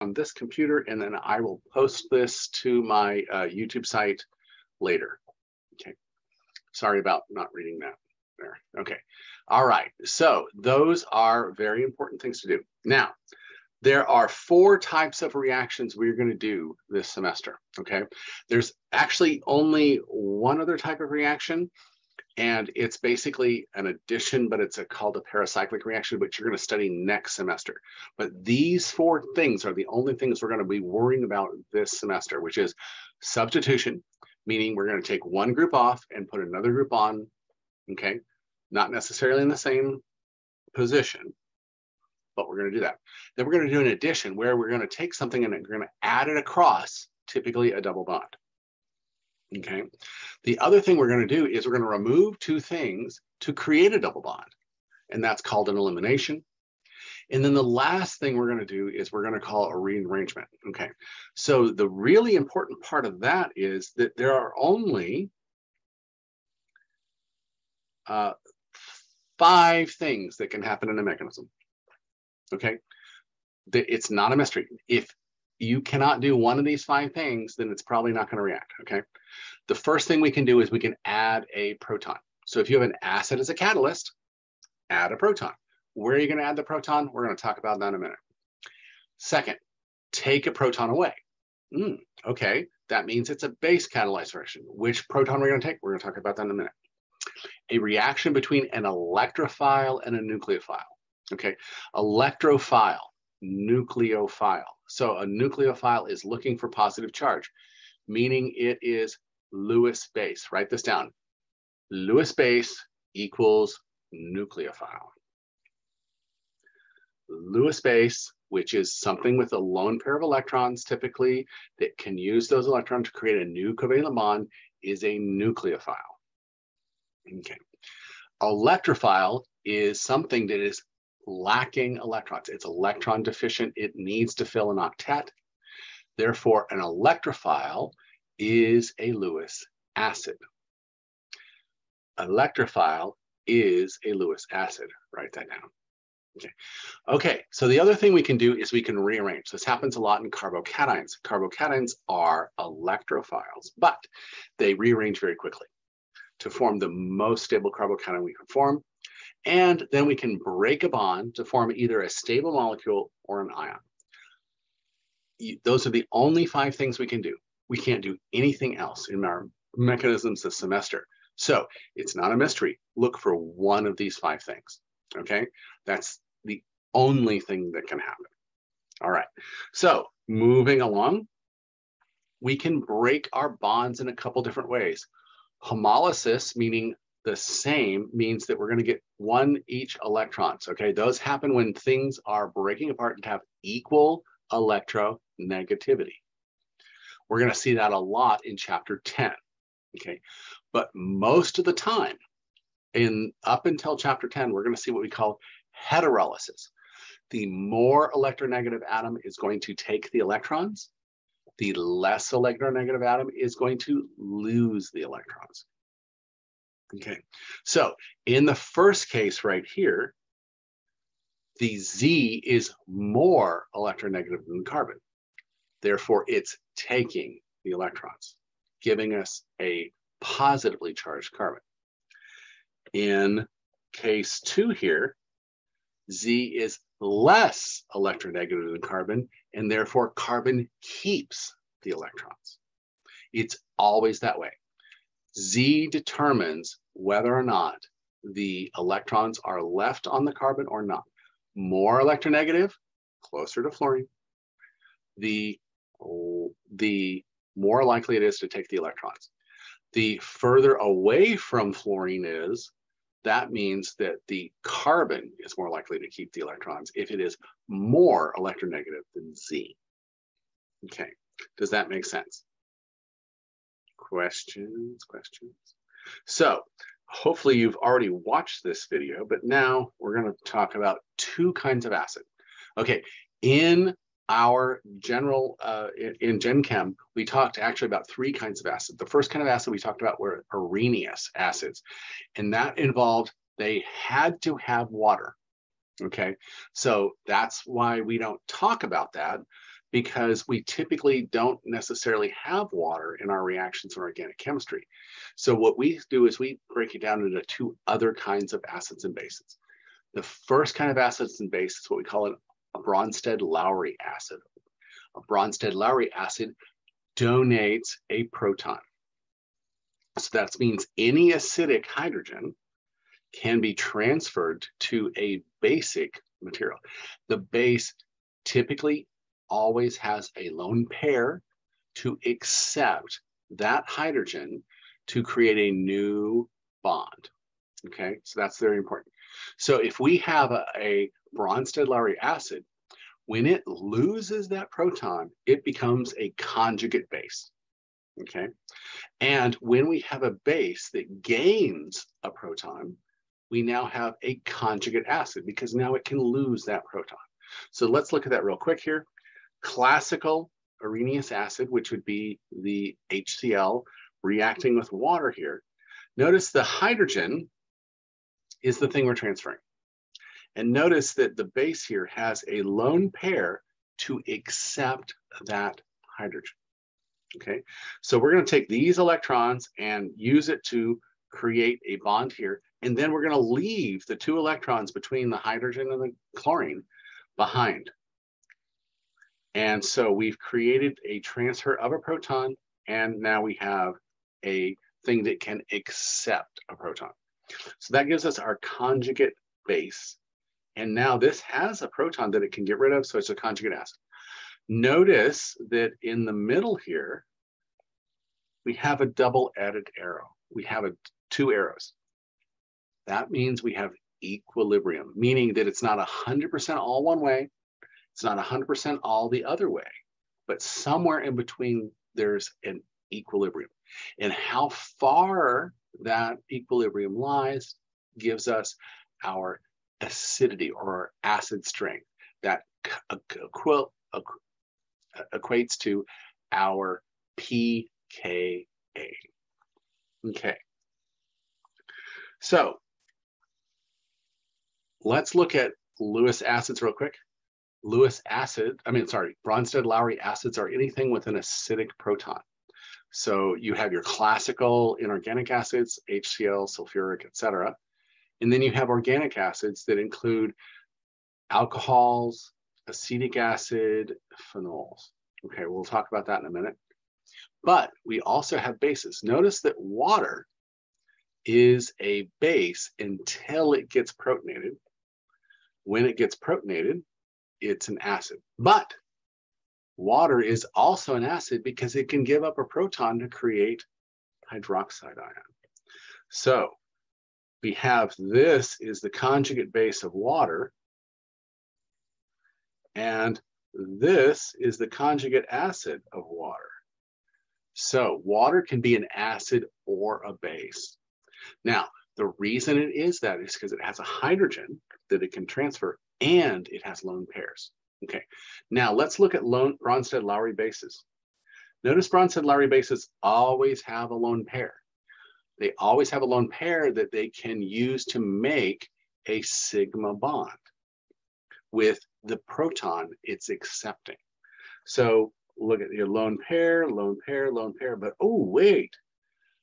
on this computer, and then I will post this to my YouTube site later. Okay, sorry about not reading that there. Okay, all right, so those are very important things to do. Now, there are 4 types of reactions we're going to do this semester, okay? There's actually only one other type of reaction, and it's basically an addition, but it's called a paracyclic reaction, which you're going to study next semester. But these 4 things are the only things we're going to be worrying about this semester, which is substitution, meaning we're going to take one group off and put another group on, okay? Not necessarily in the same position, but we're going to do that. Then we're going to do an addition where we're going to take something and we're going to add it across, typically a double bond. Okay. The other thing we're going to do is we're going to remove 2 things to create a double bond, and that's called an elimination. And then the last thing we're going to do is we're going to call a rearrangement. Okay. So the really important part of that is that there are only 5 things that can happen in a mechanism. Okay, it's not a mystery. If you cannot do one of these 5 things, then it's probably not going to react. Okay, the first thing we can do is we can add a proton. So if you have an acid as a catalyst, add a proton. Where are you going to add the proton? We're going to talk about that in a minute. Second, take a proton away. Okay, that means it's a base catalyzed reaction. Which proton we're going to take? We're going to talk about that in a minute. A reaction between an electrophile and a nucleophile. Okay, electrophile, nucleophile. So a nucleophile is looking for positive charge, meaning it is Lewis base. Write this down. Lewis base equals nucleophile. Lewis base, which is something with a lone pair of electrons typically that can use those electrons to create a new covalent bond, is a nucleophile. Okay. Electrophile is something that is lacking electrons. It's electron deficient. It needs to fill an octet. Therefore, an electrophile is a Lewis acid. Electrophile is a Lewis acid. Write that down. Okay. Okay, so the other thing we can do is we can rearrange. This happens a lot in carbocations. Carbocations are electrophiles, but they rearrange very quickly to form the most stable carbocation we can form. And then we can break a bond to form either a stable molecule or an ion. Those are the only 5 things we can do. We can't do anything else in our mechanisms this semester. So it's not a mystery. Look for one of these 5 things, okay? That's the only thing that can happen. All right, so moving along, we can break our bonds in a couple different ways. Homolysis, meaning the same, means that we're going to get 1 each electrons. Okay, those happen when things are breaking apart and have equal electronegativity. We're going to see that a lot in chapter 10. Okay, but most of the time, up until chapter 10, we're going to see what we call heterolysis. The more electronegative atom is going to take the electrons. The less electronegative atom is going to lose the electrons. Okay, so in the first case right here, the Z is more electronegative than carbon. Therefore, it's taking the electrons, giving us a positively charged carbon. In case 2 here, Z is less electronegative than carbon, and therefore carbon keeps the electrons. It's always that way. Z determines whether or not the electrons are left on the carbon or not. More electronegative, closer to fluorine, the more likely it is to take the electrons. The further away from fluorine is, that means that the carbon is more likely to keep the electrons if it is more electronegative than Z. Okay, does that make sense? Questions? So hopefully you've already watched this video, but now we're going to talk about 2 kinds of acid. Okay, in our general, in Gen Chem, we talked actually about 3 kinds of acid. The first kind of acid we talked about were Arrhenius acids, and that involved they had to have water. Okay, so that's why we don't talk about that. because we typically don't necessarily have water in our reactions in organic chemistry. So what we do is we break it down into two other kinds of acids and bases. The first kind of acids and base is what we call a Bronsted-Lowry acid. A Bronsted-Lowry acid donates a proton. So that means any acidic hydrogen can be transferred to a basic material. The base typically always has a lone pair to accept that hydrogen to create a new bond. Okay, so that's very important. So if we have a Bronsted-Lowry acid, when it loses that proton, it becomes a conjugate base. Okay, and when we have a base that gains a proton, we now have a conjugate acid because now it can lose that proton. So let's look at that real quick here. Classical Arrhenius acid, which would be the HCl reacting with water here. Notice the hydrogen is the thing we're transferring. And notice that the base here has a lone pair to accept that hydrogen. Okay, so we're going to take these electrons and use it to create a bond here. And then we're going to leave the two electrons between the hydrogen and the chlorine behind. And so we've created a transfer of a proton, and now we have a thing that can accept a proton. So that gives us our conjugate base. And now this has a proton that it can get rid of, so it's a conjugate acid. Notice that in the middle here, we have a double-added arrow. We have two arrows. That means we have equilibrium, meaning that it's not 100% all one way. It's not 100% all the other way, but somewhere in between, there's an equilibrium. And how far that equilibrium lies gives us our acidity or our acid strength. That equates to our pKa. Okay. So let's look at Lewis acids real quick. Bronsted-Lowry acids are anything with an acidic proton. So you have your classical inorganic acids, HCl, sulfuric, etc. And then you have organic acids that include alcohols, acetic acid, phenols. Okay, we'll talk about that in a minute. But we also have bases. Notice that water is a base until it gets protonated. When it gets protonated, it's an acid. But water is also an acid because it can give up a proton to create hydroxide ion. So we have this is the conjugate base of water, and this is the conjugate acid of water. So water can be an acid or a base. Now, the reason it is that is because it has a hydrogen that it can transfer, and it has lone pairs. Okay, now let's look at Bronsted-Lowry bases. Notice Bronsted-Lowry bases always have a lone pair. They always have a lone pair that they can use to make a sigma bond with the proton it's accepting. So look at your lone pair, lone pair, lone pair, but oh, wait,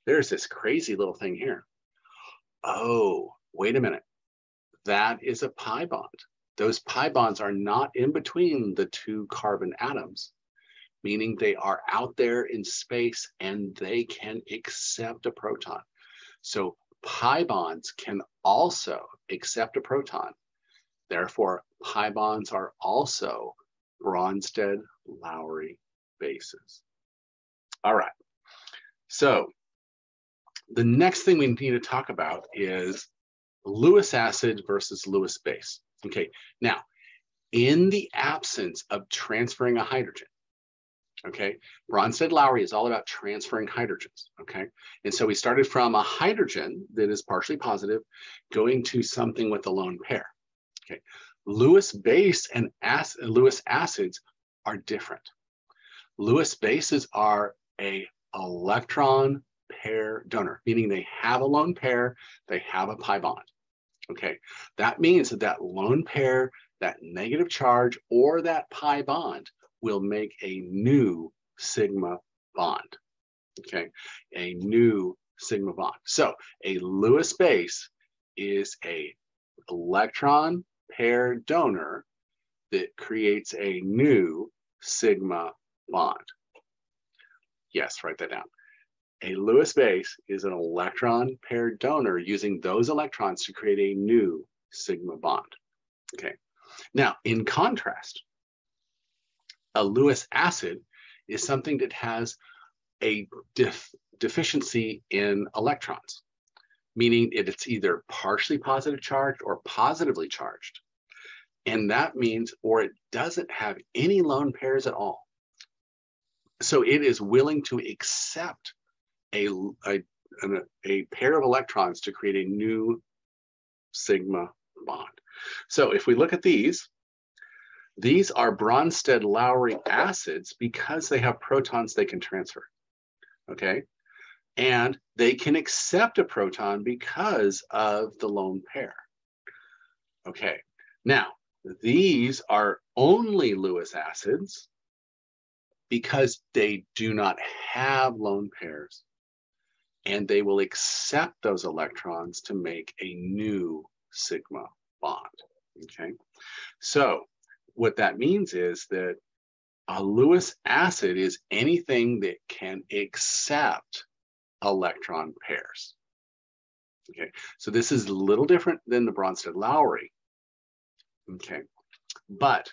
there's this crazy little thing here. Oh, wait a minute. That is a pi bond. Those pi bonds are not in between the two carbon atoms, meaning they are out there in space and they can accept a proton. So pi bonds can also accept a proton. Therefore, pi bonds are also Bronsted-Lowry bases. All right. So the next thing we need to talk about is Lewis acid versus Lewis base. Okay, now in the absence of transferring a hydrogen, okay, Bronsted-Lowry is all about transferring hydrogens, okay? And so we started from a hydrogen that is partially positive going to something with a lone pair, okay? Lewis base and Lewis acids are different. Lewis bases are a electron pair donor, meaning they have a lone pair, they have a pi bond. Okay, that means that that lone pair, that negative charge, or that pi bond will make a new sigma bond. Okay, a new sigma bond. So a Lewis base is a electron pair donor that creates a new sigma bond. Yes, write that down. A Lewis base is an electron pair donor using those electrons to create a new sigma bond. Okay. Now, in contrast, a Lewis acid is something that has a deficiency in electrons, meaning it's either partially positive charged or positively charged. And that means, or it doesn't have any lone pairs at all. So it is willing to accept a pair of electrons to create a new sigma bond. So if we look at these are Bronsted-Lowry acids because they have protons they can transfer, okay? And they can accept a proton because of the lone pair. Okay, now these are only Lewis acids because they do not have lone pairs, and they will accept those electrons to make a new sigma bond, okay? So what that means is that a Lewis acid is anything that can accept electron pairs, okay? So this is a little different than the Bronsted-Lowry, okay? But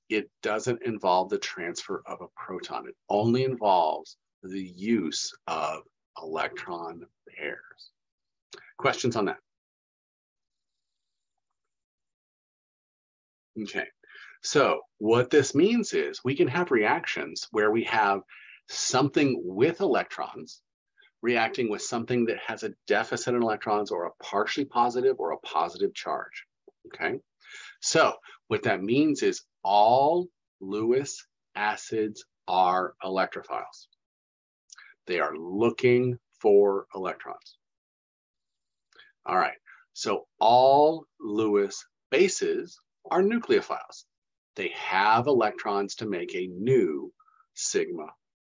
it doesn't involve the transfer of a proton. It only involves the use of electron pairs. Questions on that? Okay, so what this means is we can have reactions where we have something with electrons reacting with something that has a deficit in electrons or a partially positive or a positive charge, okay? So what that means is all Lewis acids are electrophiles. They are looking for electrons. All right, so all Lewis bases are nucleophiles. They have electrons to make a new sigma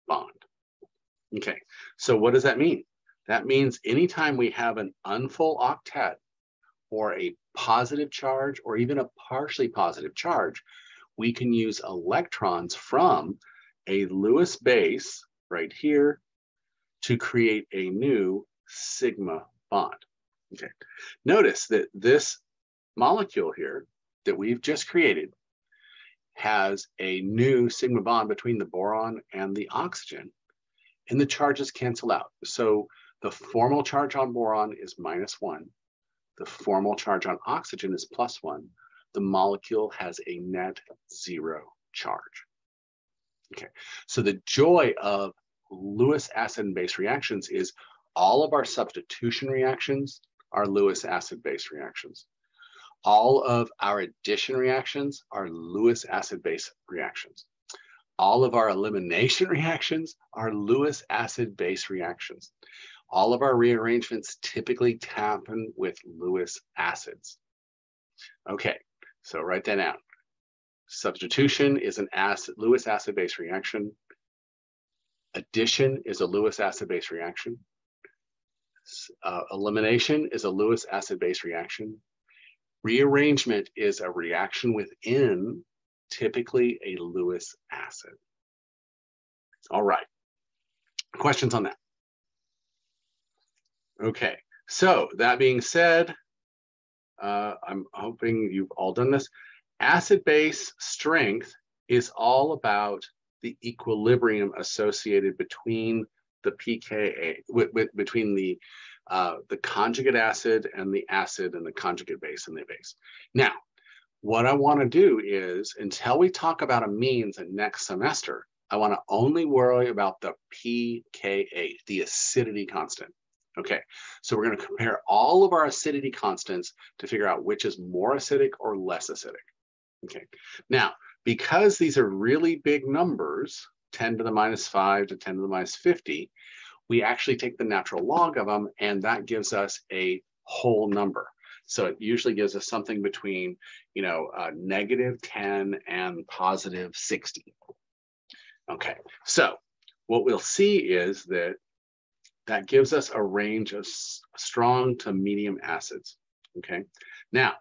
bond. Okay, so what does that mean? That means anytime we have an unfull octet or a positive charge or even a partially positive charge, we can use electrons from a Lewis base right here to create a new sigma bond. Okay, notice that this molecule here that we've just created has a new sigma bond between the boron and the oxygen, and the charges cancel out. So the formal charge on boron is -1. The formal charge on oxygen is +1. The molecule has a net 0 charge. Okay, so the joy of Lewis acid and base reactions is all of our substitution reactions are Lewis acid base reactions. All of our addition reactions are Lewis acid base reactions. All of our elimination reactions are Lewis acid base reactions. All of our rearrangements typically happen with Lewis acids. Okay, so write that down. Substitution is an Lewis acid base reaction. Addition is a Lewis acid base reaction. Elimination is a Lewis acid base reaction. Rearrangement is a reaction within typically a Lewis acid. All right, questions on that? Okay, so that being said, I'm hoping you've all done this. Acid-base strength is all about the equilibrium associated between the pKa, between the conjugate acid and the conjugate base and the base. Now, what I want to do is, until we talk about amines in next semester, I want to only worry about the pKa, the acidity constant. Okay, so we're going to compare all of our acidity constants to figure out which is more acidic or less acidic. Okay, now, because these are really big numbers, 10 to the -5 to 10 to the -50, we actually take the natural log of them, and that gives us a whole number. So it usually gives us something between, -10 and +60. Okay, so what we'll see is that gives us a range of strong to medium acids. Okay, now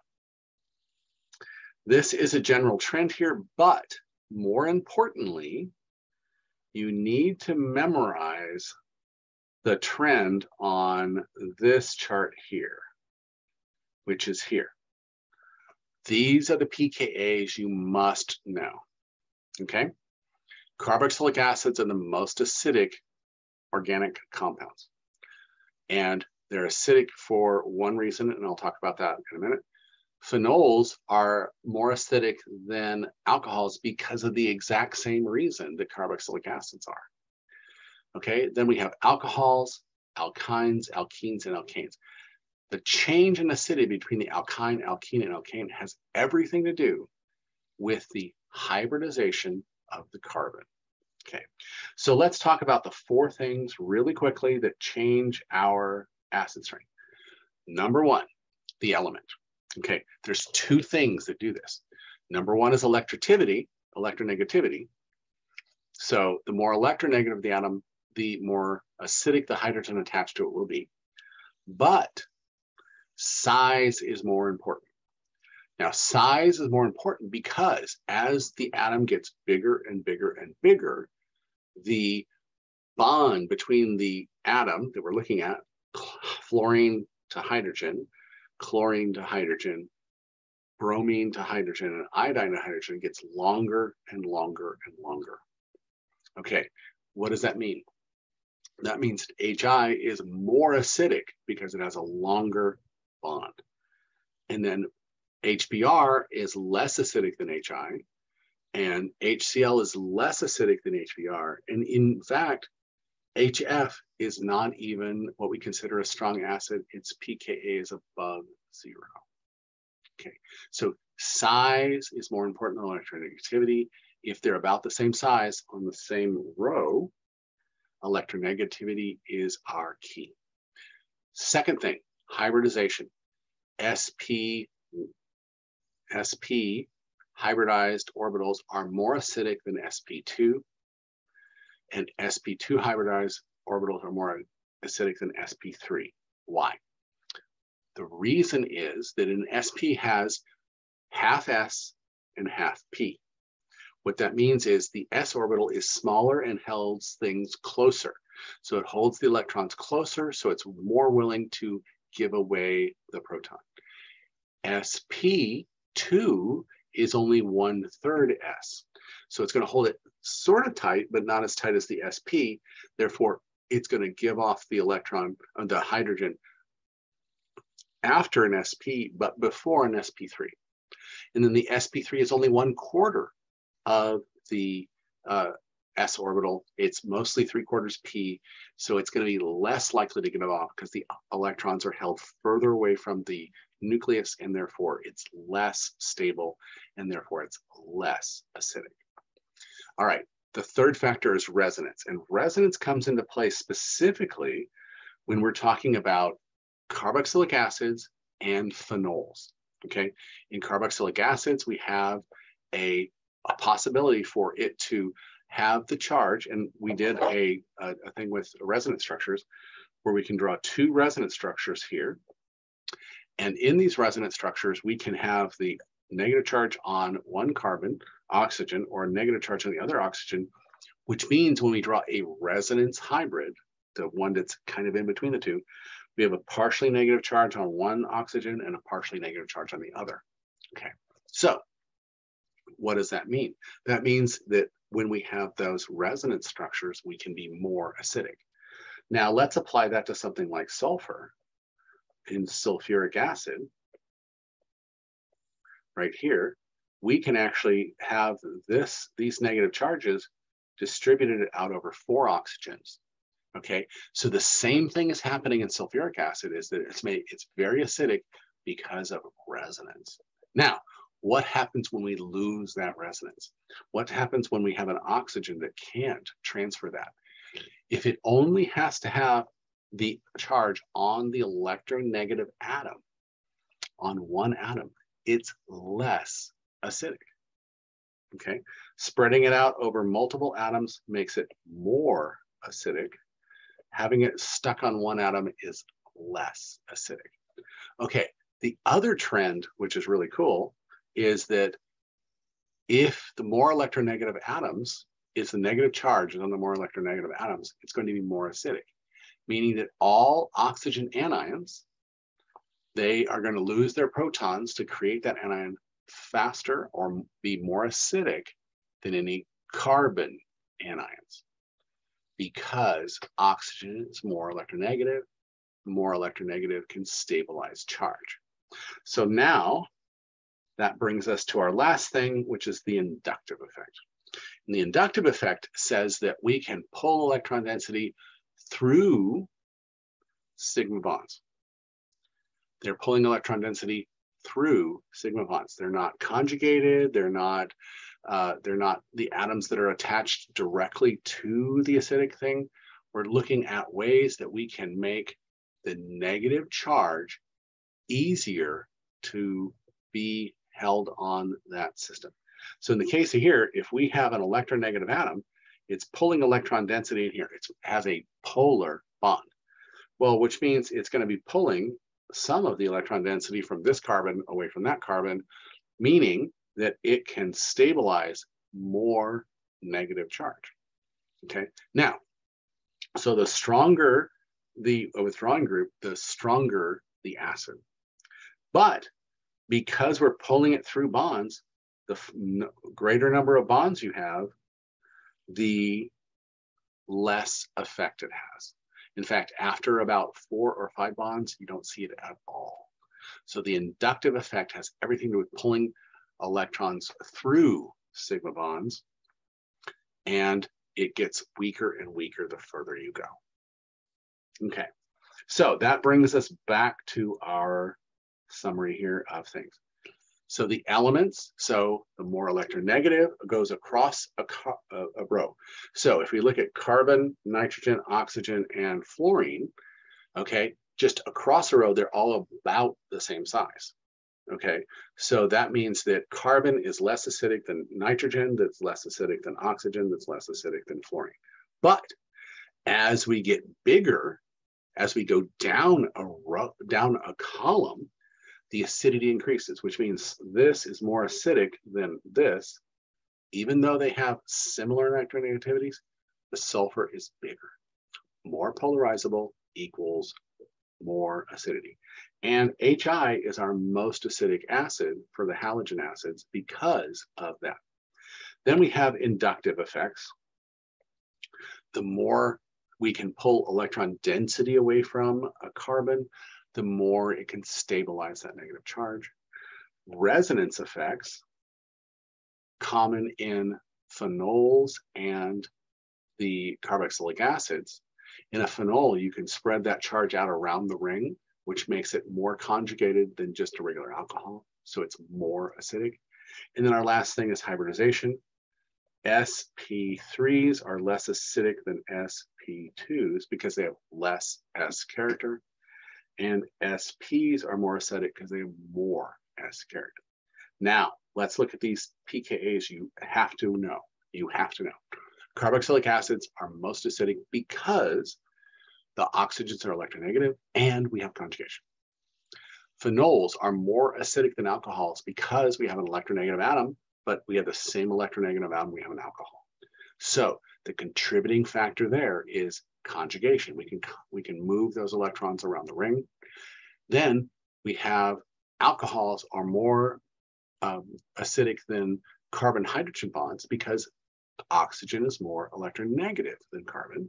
this is a general trend here, but more importantly, you need to memorize the trend on this chart here, which is here. These are the pKa's you must know, okay? Carboxylic acids are the most acidic organic compounds. And they're acidic for one reason, and I'll talk about that in a minute. Phenols are more acidic than alcohols because of the exact same reason that carboxylic acids are. Okay, then we have alcohols, alkynes, alkenes, and alkanes. The change in acidity between the alkyne, alkene, and alkane has everything to do with the hybridization of the carbon. Okay, so let's talk about the 4 things really quickly that change our acid strength. Number 1, the element. Okay, there's 2 things that do this. Number 1 is electronegativity. So the more electronegative the atom, the more acidic the hydrogen attached to it will be. But size is more important. Now, size is more important because as the atom gets bigger and bigger and bigger, the bond between the atom that we're looking at, fluorine to hydrogen, chlorine to hydrogen, bromine to hydrogen, and iodine to hydrogen gets longer and longer and longer. Okay, what does that mean? That means HI is more acidic because it has a longer bond. And then HBr is less acidic than HI, and HCl is less acidic than HBr. And in fact, HF is not even what we consider a strong acid. Its pKa is above 0. Okay, so size is more important than electronegativity. If they're about the same size on the same row, electronegativity is our key. Second thing, hybridization. sp hybridized orbitals are more acidic than sp2, and sp2 hybridized orbitals are more acidic than sp3. Why? The reason is that an sp has half s and half p. What that means is the s orbital is smaller and holds things closer. So it holds the electrons closer, so it's more willing to give away the proton. sp2 is only 1/3 s. So it's going to hold it sort of tight, but not as tight as the sp. Therefore, it's going to give off the electron, the hydrogen, after an sp, but before an sp3. And then the sp3 is only 1/4 of the s orbital. It's mostly 3/4 p, so it's going to be less likely to give it off because the electrons are held further away from the nucleus, and therefore it's less stable, and therefore it's less acidic. All right, the third factor is resonance, and resonance comes into play specifically when we're talking about carboxylic acids and phenols. Okay, in carboxylic acids, we have a possibility for it to have the charge, and we did a thing with resonance structures where we can draw 2 resonance structures here. And in these resonance structures, we can have the negative charge on one carbon, oxygen, or a negative charge on the other oxygen, which means when we draw a resonance hybrid, the one that's kind of in between the two, we have a partially negative charge on one oxygen and a partially negative charge on the other. Okay, so what does that mean? That means that when we have those resonance structures, we can be more acidic. Now let's apply that to something like sulfur. In sulfuric acid, right here, we can actually have these negative charges distributed out over 4 oxygens. Okay, so the same thing is happening in sulfuric acid, is that it's very acidic because of resonance. Now, what happens when we lose that resonance? What happens when we have an oxygen that can't transfer that? If it only has to have the charge on the electronegative atom, on one atom, it's less acidic. Okay, spreading it out over multiple atoms makes it more acidic. Having it stuck on one atom is less acidic. Okay, the other trend, which is really cool, is that if the more electronegative atoms is the negative charge on the more electronegative atoms, it's going to be more acidic, meaning that all oxygen anions, they are going to lose their protons to create that anion faster or be more acidic than any carbon anions, because oxygen is more electronegative. More electronegative can stabilize charge. So now that brings us to our last thing, which is the inductive effect. And the inductive effect says that we can pull electron density through sigma bonds. They're pulling electron density through sigma bonds. They're not conjugated. They're not the atoms that are attached directly to the acidic thing. We're looking at ways that we can make the negative charge easier to be held on that system. So in the case of here, if we have an electronegative atom, it's pulling electron density in here. It has a polar bond. Well, which means it's going to be pulling some of the electron density from this carbon away from that carbon, meaning that it can stabilize more negative charge. Okay, now, so the stronger the withdrawing group, the stronger the acid. But because we're pulling it through bonds, the greater number of bonds you have, the less effect it has. In fact, after about 4 or 5 bonds, you don't see it at all. So the inductive effect has everything to do with pulling electrons through sigma bonds, and it gets weaker and weaker the further you go. Okay, so that brings us back to our summary here of things. So the elements, so the more electronegative goes across a row. So if we look at carbon, nitrogen, oxygen, and fluorine, okay, just across a row, they're all about the same size. Okay, so that means that carbon is less acidic than nitrogen, that's less acidic than oxygen, that's less acidic than fluorine. But as we get bigger, as we go down a row, down a column, the acidity increases, which means this is more acidic than this. Even though they have similar electronegativities, the sulfur is bigger. More polarizable equals more acidity. And HI is our most acidic acid for the halogen acids because of that. Then we have inductive effects. The more we can pull electron density away from a carbon, the more it can stabilize that negative charge. Resonance effects, common in phenols and the carboxylic acids. In a phenol, you can spread that charge out around the ring, which makes it more conjugated than just a regular alcohol, so it's more acidic. And then our last thing is hybridization. sp3s are less acidic than sp2s because they have less S character. And SPs are more acidic because they have more S character. Now, let's look at these pKa's you have to know. You have to know. Carboxylic acids are most acidic because the oxygens are electronegative and we have conjugation. Phenols are more acidic than alcohols because we have an electronegative atom, but we have the same electronegative atom we have an alcohol. So the contributing factor there is conjugation. We can move those electrons around the ring. Then we have alcohols are more acidic than carbon-hydrogen bonds because oxygen is more electronegative than carbon.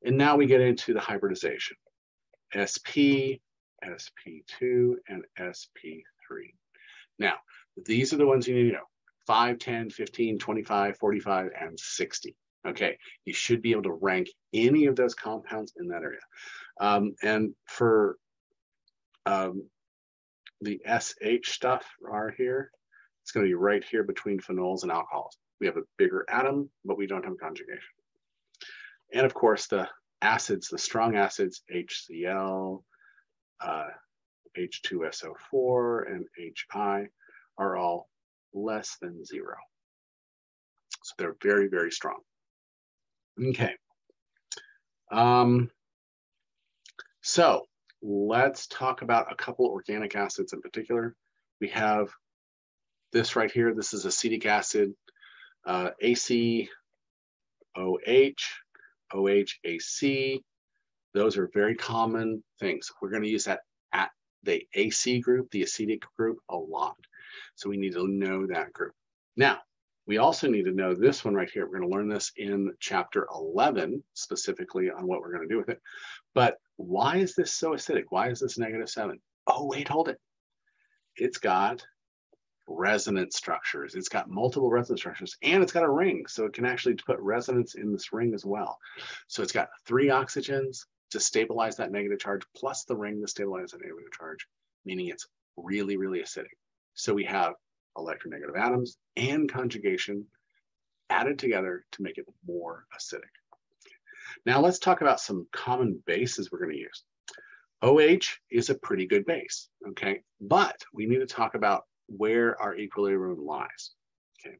And now we get into the hybridization. sp, sp2, and sp3. Now, these are the ones you need to know. 5, 10, 15, 25, 45, and 60. Okay, you should be able to rank any of those compounds in that area. And for the SH stuff are here, it's going to be right here between phenols and alcohols. We have a bigger atom, but we don't have conjugation. And of course, the acids, the strong acids, HCl, H2SO4, and HI are all less than 0. So they're very, very strong. Okay. So let's talk about a couple organic acids in particular. We have this right here. This is acetic acid, ACOH, OHAC. Those are very common things. We're going to use that at the AC group, the acetic group, a lot. So we need to know that group. Now, we also need to know this one right here. We're going to learn this in chapter 11, specifically on what we're going to do with it. But why is this so acidic? Why is this -7? Oh, wait, hold it. It's got resonance structures. It's got multiple resonance structures, and it's got a ring. So it can actually put resonance in this ring as well. So it's got 3 oxygens to stabilize that negative charge, plus the ring to stabilize that negative charge, meaning it's really, really acidic. So we have electronegative atoms and conjugation added together to make it more acidic. Now let's talk about some common bases we're going to use. OH is a pretty good base, okay? But we need to talk about where our equilibrium lies, okay?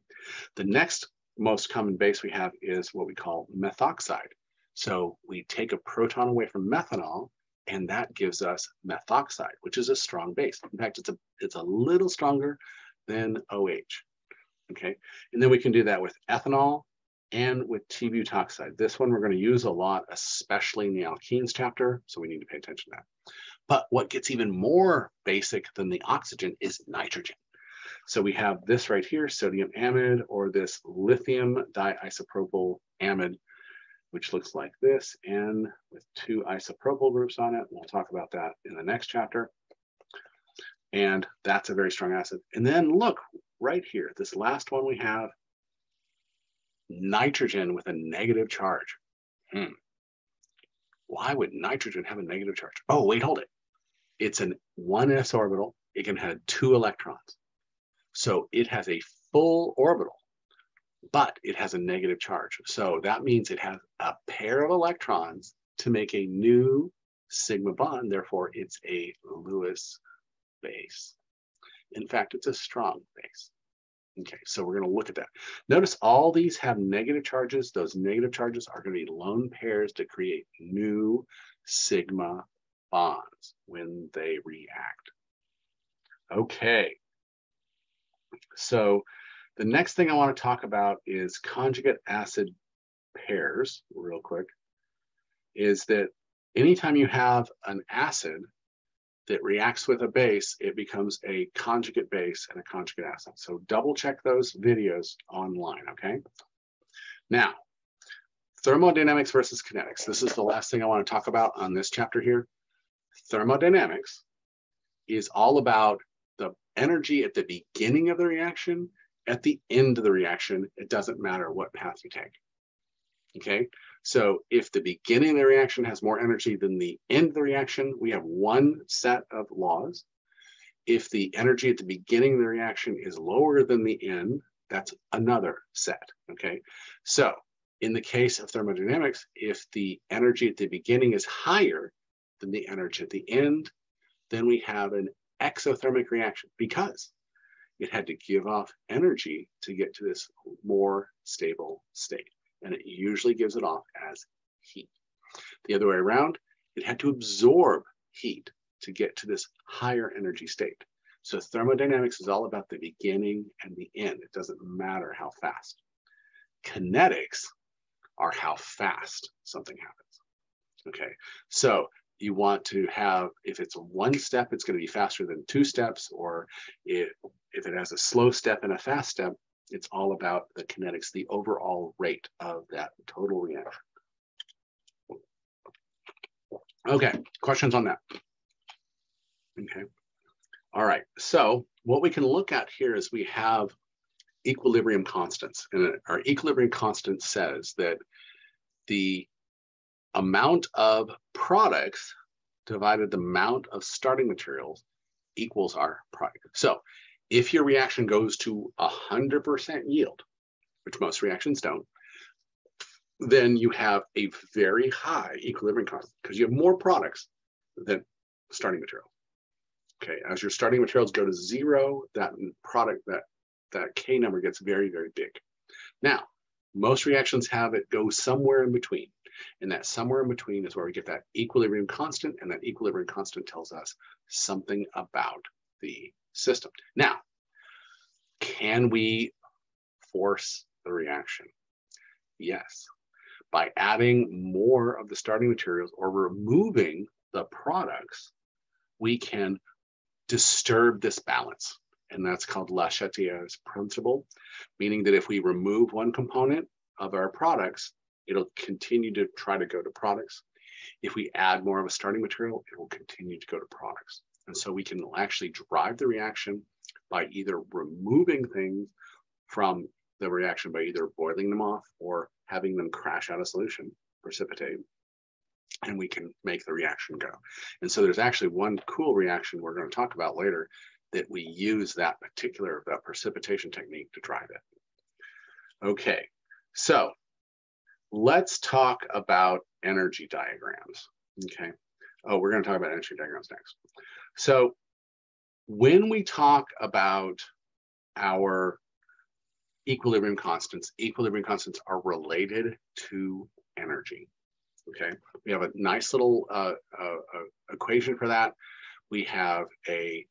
The next most common base we have is what we call methoxide. So we take a proton away from methanol, and that gives us methoxide, which is a strong base. In fact, it's a little stronger than OH, okay? And then we can do that with ethanol and with T-butoxide. This one we're going to use a lot, especially in the alkenes chapter, so we need to pay attention to that. But what gets even more basic than the oxygen is nitrogen. So we have this right here, sodium amide, or this lithium diisopropyl amide, which looks like this, and with 2 isopropyl groups on it. We'll talk about that in the next chapter. And that's a very strong acid. And then look, right here, this last one we have, nitrogen with a negative charge. Why would nitrogen have a negative charge? Oh, wait, hold it. It's an 1s orbital. It can have 2 electrons. So it has a full orbital, but it has a negative charge. So that means it has a pair of electrons to make a new sigma bond. Therefore, it's a Lewis base. In fact, it's a strong base. Okay, so we're going to look at that. Notice all these have negative charges. Those negative charges are going to be lone pairs to create new sigma bonds when they react. Okay, so the next thing I want to talk about is conjugate acid pairs, real quick, is that anytime you have an acid that reacts with a base, it becomes a conjugate base and a conjugate acid. So double check those videos online, okay? Now, thermodynamics versus kinetics. This is the last thing I want to talk about on this chapter here. Thermodynamics is all about the energy at the beginning of the reaction, at the end of the reaction. It doesn't matter what path you take, okay? So if the beginning of the reaction has more energy than the end of the reaction, we have one set of laws. If the energy at the beginning of the reaction is lower than the end, that's another set, okay? So in the case of thermodynamics, if the energy at the beginning is higher than the energy at the end, then we have an exothermic reaction because it had to give off energy to get to this more stable state. And it usually gives it off as heat. The other way around, it had to absorb heat to get to this higher energy state. So thermodynamics is all about the beginning and the end. It doesn't matter how fast. Kinetics are how fast something happens. Okay, so you want to have, if it's one step, it's going to be faster than 2 steps, or if it has a slow step and a fast step, it's all about the kinetics, the overall rate of that total reaction. Okay, questions on that? Okay, all right. So what we can look at here is we have equilibrium constants. And our equilibrium constant says that the amount of products divided the amount of starting materials equals our product. So if your reaction goes to 100% yield, which most reactions don't, then you have a very high equilibrium constant because you have more products than starting material. Okay, as your starting materials go to 0, that product, that K number gets very, very big. Now, Most reactions have it go somewhere in between. And that somewhere in between is where we get that equilibrium constant, and that equilibrium constant tells us something about the system. Now, can we force the reaction? Yes. By adding more of the starting materials or removing the products, we can disturb this balance. And that's called Le Chatelier's principle, meaning that if we remove one component of our products, it'll continue to try to go to products. If we add more of a starting material, it will continue to go to products. And so we can actually drive the reaction by either removing things from the reaction by either boiling them off or having them crash out of solution, precipitate, and we can make the reaction go. And so there's actually one cool reaction we're going to talk about later that we use that precipitation technique to drive it. Okay, so let's talk about energy diagrams. Okay. Oh, we're going to talk about energy diagrams next. So when we talk about our equilibrium constants are related to energy. Okay. We have a nice little equation for that. We have a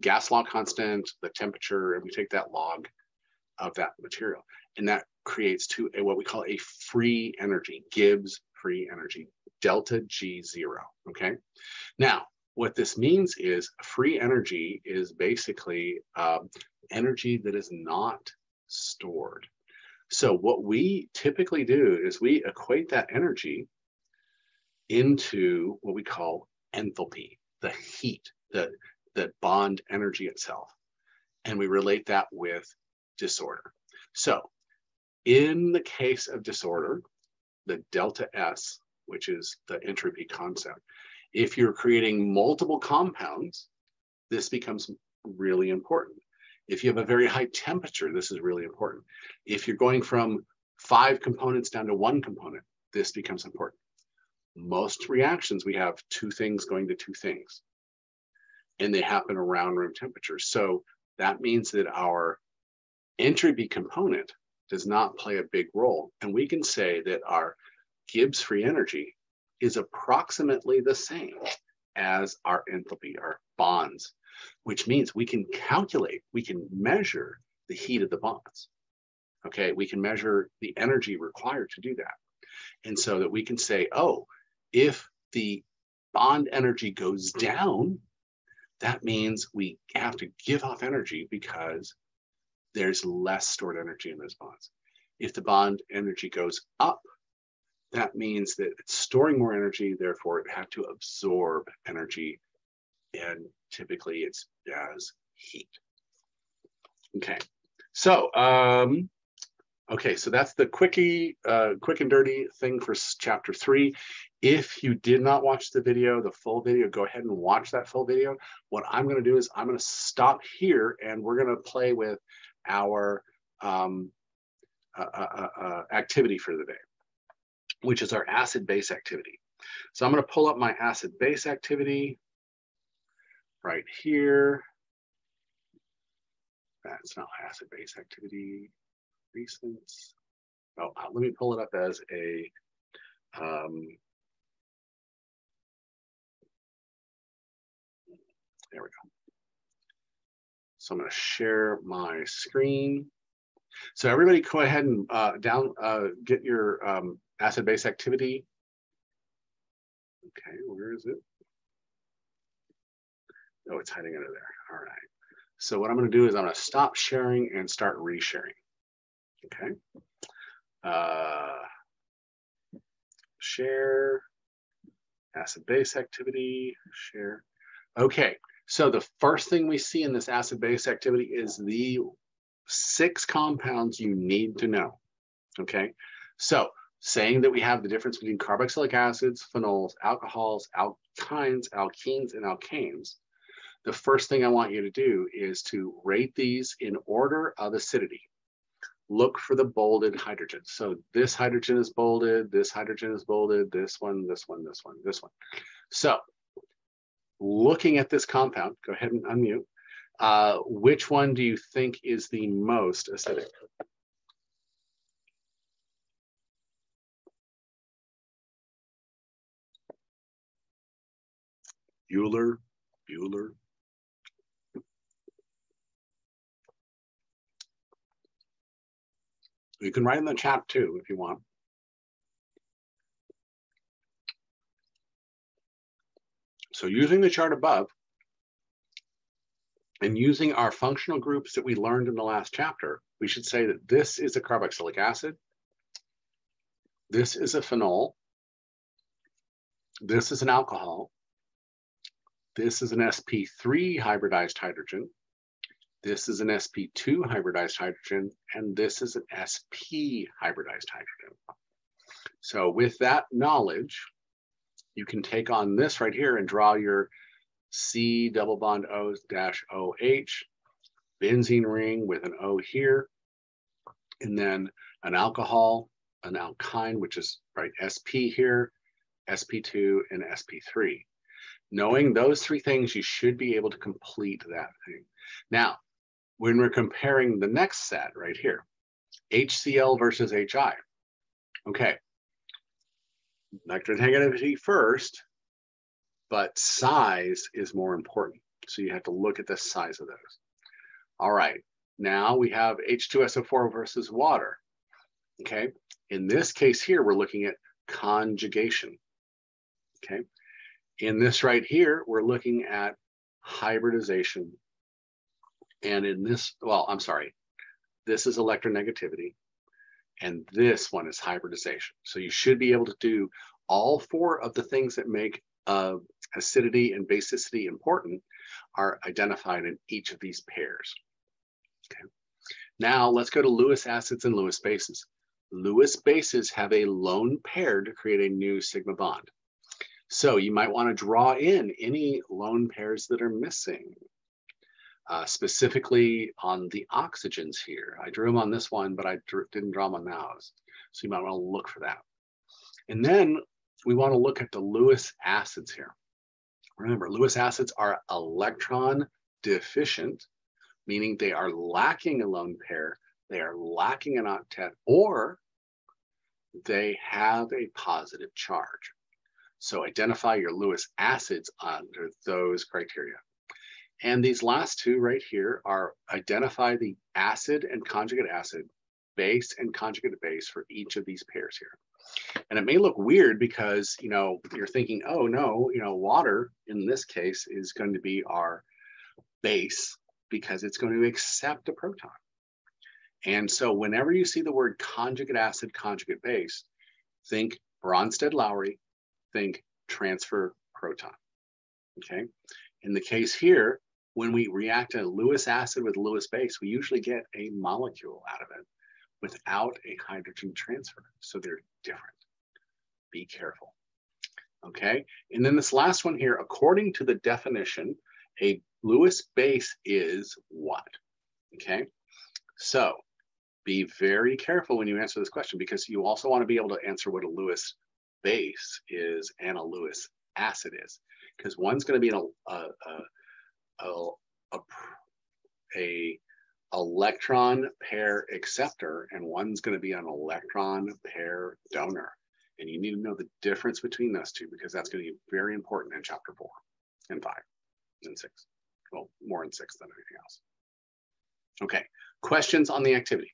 gas law constant, the temperature, and we take that log of that material. And that creates what we call a free energy, Gibbs free energy, delta G0, okay? Now, what this means is free energy is basically energy that is not stored. So what we typically do is we equate that energy into what we call enthalpy, the heat, the bond energy itself. And we relate that with disorder. So in the case of disorder, the delta S, which is the entropy concept, if you're creating multiple compounds, this becomes really important. If you have a very high temperature, this is really important. If you're going from 5 components down to 1 component, this becomes important. Most reactions, we have 2 things going to 2 things, and they happen around room temperature. So that means that our entropy component does not play a big role. And we can say that our Gibbs free energy is approximately the same as our enthalpy, our bonds, which means we can calculate, we can measure the heat of the bonds. Okay, we can measure the energy required to do that. And so that we can say, oh, if the bond energy goes down, that means we have to give off energy because there's less stored energy in those bonds. If the bond energy goes up, that means that it's storing more energy, therefore it had to absorb energy, and typically it's as heat. Okay, so so that's the quick and dirty thing for chapter 3. If you did not watch the video, the full video, go ahead and watch that full video. What I'm going to do is I'm going to stop here, and we're going to play with our activity for the day, which is our acid-base activity. So I'm going to pull up my acid-base activity right here. That's not acid-base activity. Recent. Oh, let me pull it up as a there we go. So I'm going to share my screen. So everybody go ahead and get your acid-base activity. Okay, where is it? Oh, it's hiding under there. All right. So what I'm going to do is I'm going to stop sharing and start resharing. Okay. Share, acid-base activity, share. Okay, so the first thing we see in this acid-base activity is the 6 compounds you need to know. Okay, so saying that we have the difference between carboxylic acids, phenols, alcohols, alkynes, alkenes, and alkanes, the first thing I want you to do is to rate these in order of acidity. Look for the bolded hydrogen. So this hydrogen is bolded, this hydrogen is bolded, this one, this one, this one, this one. So looking at this compound, go ahead and unmute. Which one do you think is the most acidic? Bueller, Bueller. You can write in the chat too if you want. So using the chart above and using our functional groups that we learned in the last chapter, we should say that this is a carboxylic acid. This is a phenol. This is an alcohol. This is an sp3 hybridized hydrogen. This is an sp2 hybridized hydrogen, and this is an sp hybridized hydrogen. So with that knowledge, you can take on this right here and draw your C double bond O dash OH, benzene ring with an O here, and then an alcohol, an alkyne, which is right sp here, sp2, and sp3. Knowing those three things, you should be able to complete that thing. Now, when we're comparing the next set right here, HCl versus HI. Okay, electronegativity first, but size is more important. So you have to look at the size of those. All right, now we have H2SO4 versus water. Okay, in this case here, we're looking at conjugation. Okay, in this right here, we're looking at hybridization. And in this, well, I'm sorry, this is electronegativity, and this one is hybridization. So you should be able to do all four of the things that make acidity and basicity important are identified in each of these pairs. Okay. Now let's go to Lewis acids and Lewis bases. Lewis bases have a lone pair to create a new sigma bond. So you might want to draw in any lone pairs that are missing. Specifically on the oxygens here. I drew them on this one, but I didn't draw them on those. So you might want to look for that. And then we want to look at the Lewis acids here. Remember, Lewis acids are electron deficient, meaning they are lacking a lone pair, they are lacking an octet, or they have a positive charge. So identify your Lewis acids under those criteria. And these last two right here are identify the acid and conjugate acid, base and conjugate base for each of these pairs here. And it may look weird because, you know, you're thinking, oh no, you know, water in this case is going to be our base because it's going to accept a proton. And so whenever you see the word conjugate acid, conjugate base, think Bronsted-Lowry, think transfer proton, okay? In the case here, when we react a Lewis acid with Lewis base, we usually get a molecule out of it without a hydrogen transfer. So they're different. Be careful. Okay. And then this last one here, according to the definition, a Lewis base is what? Okay. So be very careful when you answer this question, because you also want to be able to answer what a Lewis base is and a Lewis acid is, because one's going to be a electron pair acceptor, and one's going to be an electron pair donor. And you need to know the difference between those two, because that's going to be very important in chapter 4 and 5 and 6. Well, more in 6 than anything else. Okay, questions on the activity?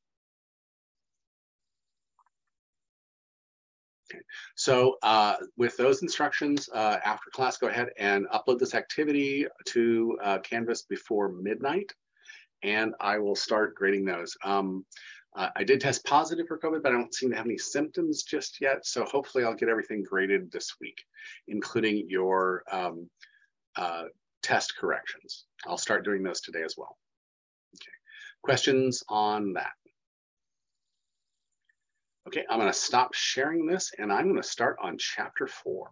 Okay, so with those instructions, after class, go ahead and upload this activity to Canvas before midnight, and I will start grading those. I did test positive for COVID, but I don't seem to have any symptoms just yet, so hopefully I'll get everything graded this week, including your test corrections. I'll start doing those today as well. Okay, questions on that? Okay, I'm going to stop sharing this, and I'm going to start on chapter 4.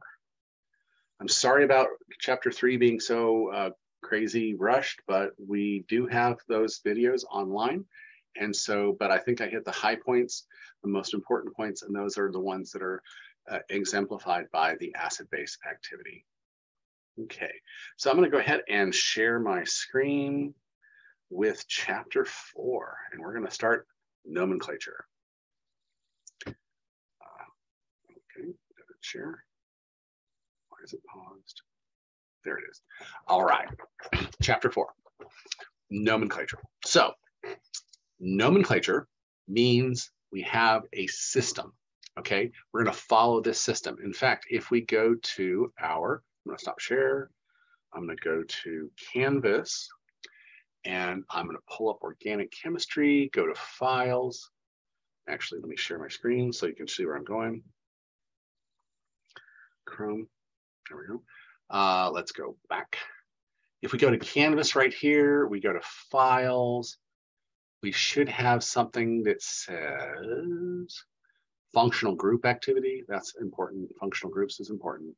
I'm sorry about chapter 3 being so crazy rushed, but we do have those videos online. And so, but I think I hit the high points, the most important points, and those are the ones that are exemplified by the acid-base activity. Okay, so I'm going to go ahead and share my screen with chapter 4, and we're going to start nomenclature. Okay, share. Why is it paused? There it is. All right, chapter 4, nomenclature. So nomenclature means we have a system, okay? We're gonna follow this system. In fact, if we go to our, I'm gonna stop share, I'm gonna go to Canvas, and I'm gonna pull up organic chemistry, go to files. Actually, let me share my screen so you can see where I'm going. Chrome, there we go. Let's go back. If we go to Canvas right here, we go to files, we should have something that says functional group activity. That's important. Functional groups is important.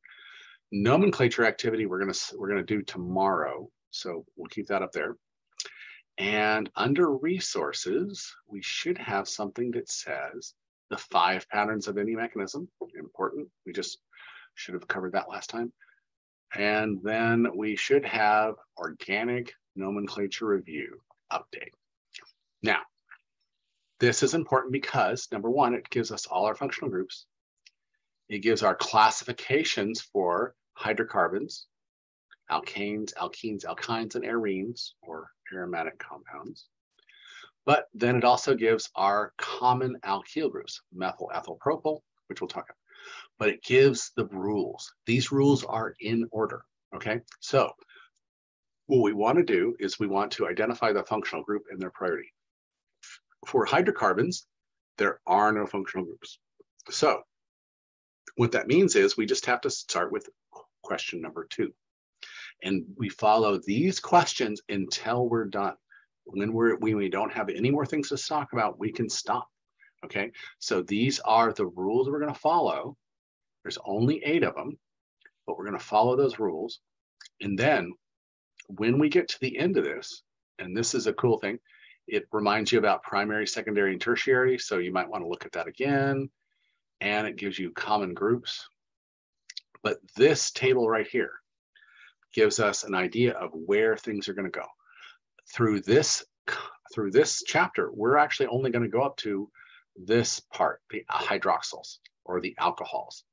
Nomenclature activity we're gonna do tomorrow, so we'll keep that up there. And under resources, we should have something that says the 5 patterns of any mechanism. Important. We just should have covered that last time. And then we should have organic nomenclature review update. Now, this is important because, number one, it gives us all our functional groups. It gives our classifications for hydrocarbons, alkanes, alkenes, alkynes, and arenes, or aromatic compounds. But then it also gives our common alkyl groups, methyl, ethyl, propyl, which we'll talk about. But it gives the rules. These rules are in order, okay? So what we want to do is we want to identify the functional group and their priority. For hydrocarbons, there are no functional groups. So what that means is we just have to start with question number 2. And we follow these questions until we're done. When we don't have any more things to talk about, we can stop. Okay, so these are the rules we're going to follow. There's only 8 of them, but we're going to follow those rules. And then when we get to the end of this, and this is a cool thing, it reminds you about primary, secondary, and tertiary. So you might want to look at that again. And it gives you common groups. But this table right here gives us an idea of where things are going to go. Through this chapter, we're actually only going to go up to this part, the hydroxyls or the alcohols.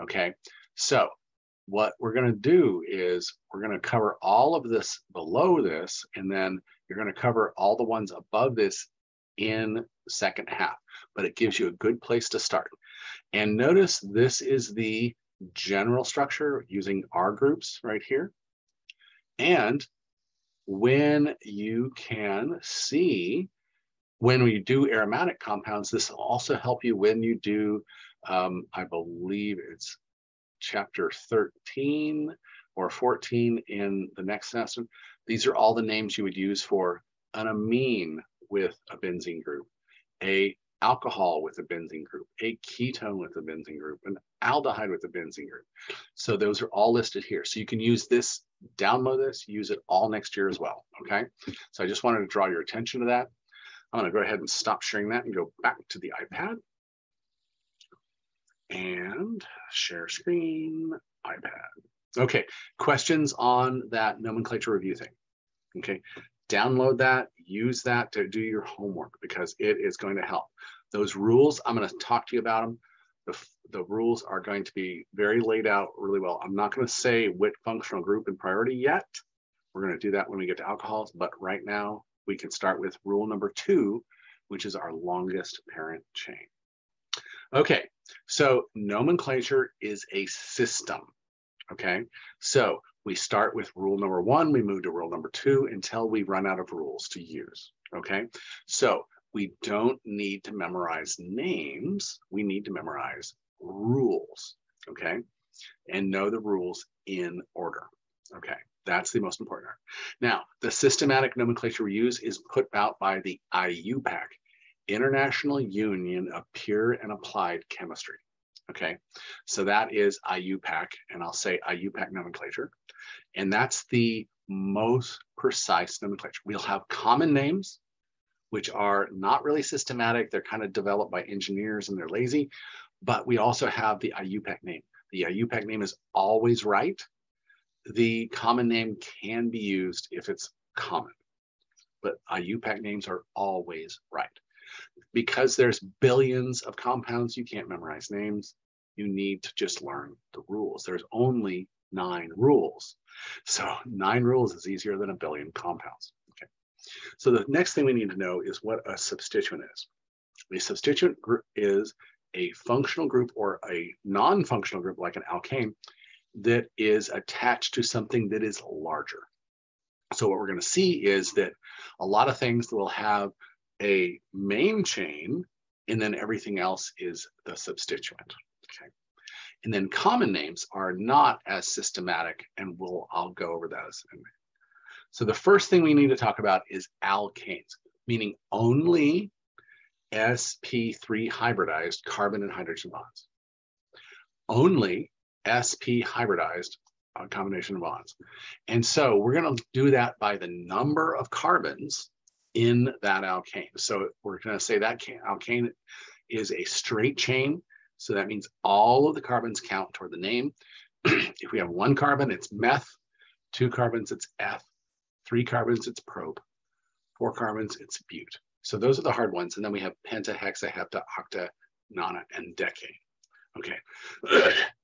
Okay, so what we're going to do is we're going to cover all of this below this, and then you're going to cover all the ones above this in the second half. But it gives you a good place to start. And notice this is the general structure using R groups right here. And when you can see, when we do aromatic compounds, this will also help you when you do, I believe it's chapter 13 or 14 in the next semester. These are all the names you would use for an amine with a benzene group, a alcohol with a benzene group, a ketone with a benzene group, an aldehyde with a benzene group. So those are all listed here. So you can use this, download this, use it all next year as well, okay? So I just wanted to draw your attention to that. I'm gonna go ahead and stop sharing that and go back to the iPad. And share screen, iPad. Okay, questions on that nomenclature review thing, okay? Download that, use that to do your homework because it is going to help. Those rules, I'm going to talk to you about them. The rules are going to be very laid out really well. I'm not going to say which functional group and priority yet. We're going to do that when we get to alcohols, but right now we can start with rule number 2, which is our longest parent chain. Okay, so nomenclature is a system, okay? So we start with rule number 1, we move to rule number 2 until we run out of rules to use, okay? So we don't need to memorize names, we need to memorize rules, okay? And know the rules in order, okay? That's the most important. Now, the systematic nomenclature we use is put out by the IUPAC, International Union of Pure and Applied Chemistry, okay? So that is IUPAC, and I'll say IUPAC nomenclature. And that's the most precise nomenclature. We'll have common names, which are not really systematic. They're kind of developed by engineers and they're lazy, but we also have the IUPAC name. The IUPAC name is always right. The common name can be used if it's common, but IUPAC names are always right. Because there's billions of compounds, you can't memorize names. You need to just learn the rules. There's only 9 rules. So 9 rules is easier than a billion compounds. Okay. So the next thing we need to know is what a substituent is. A substituent group is a functional group or a non-functional group like an alkane that is attached to something that is larger. So what we're going to see is that a lot of things will have a main chain and then everything else is the substituent. Okay. And then common names are not as systematic, and I'll go over those. So the first thing we need to talk about is alkanes, meaning only sp3 hybridized carbon and hydrogen bonds. Only sp hybridized combination of bonds. And so we're going to do that by the number of carbons in that alkane. So we're going to say that alkane is a straight chain. So that means all of the carbons count toward the name. If we have 1 carbon, it's meth. 2 carbons, it's eth. 3 carbons, it's prop. 4 carbons, it's bute. So those are the hard ones. And then we have penta, hexa, hepta, octa, nona, and decane. Okay.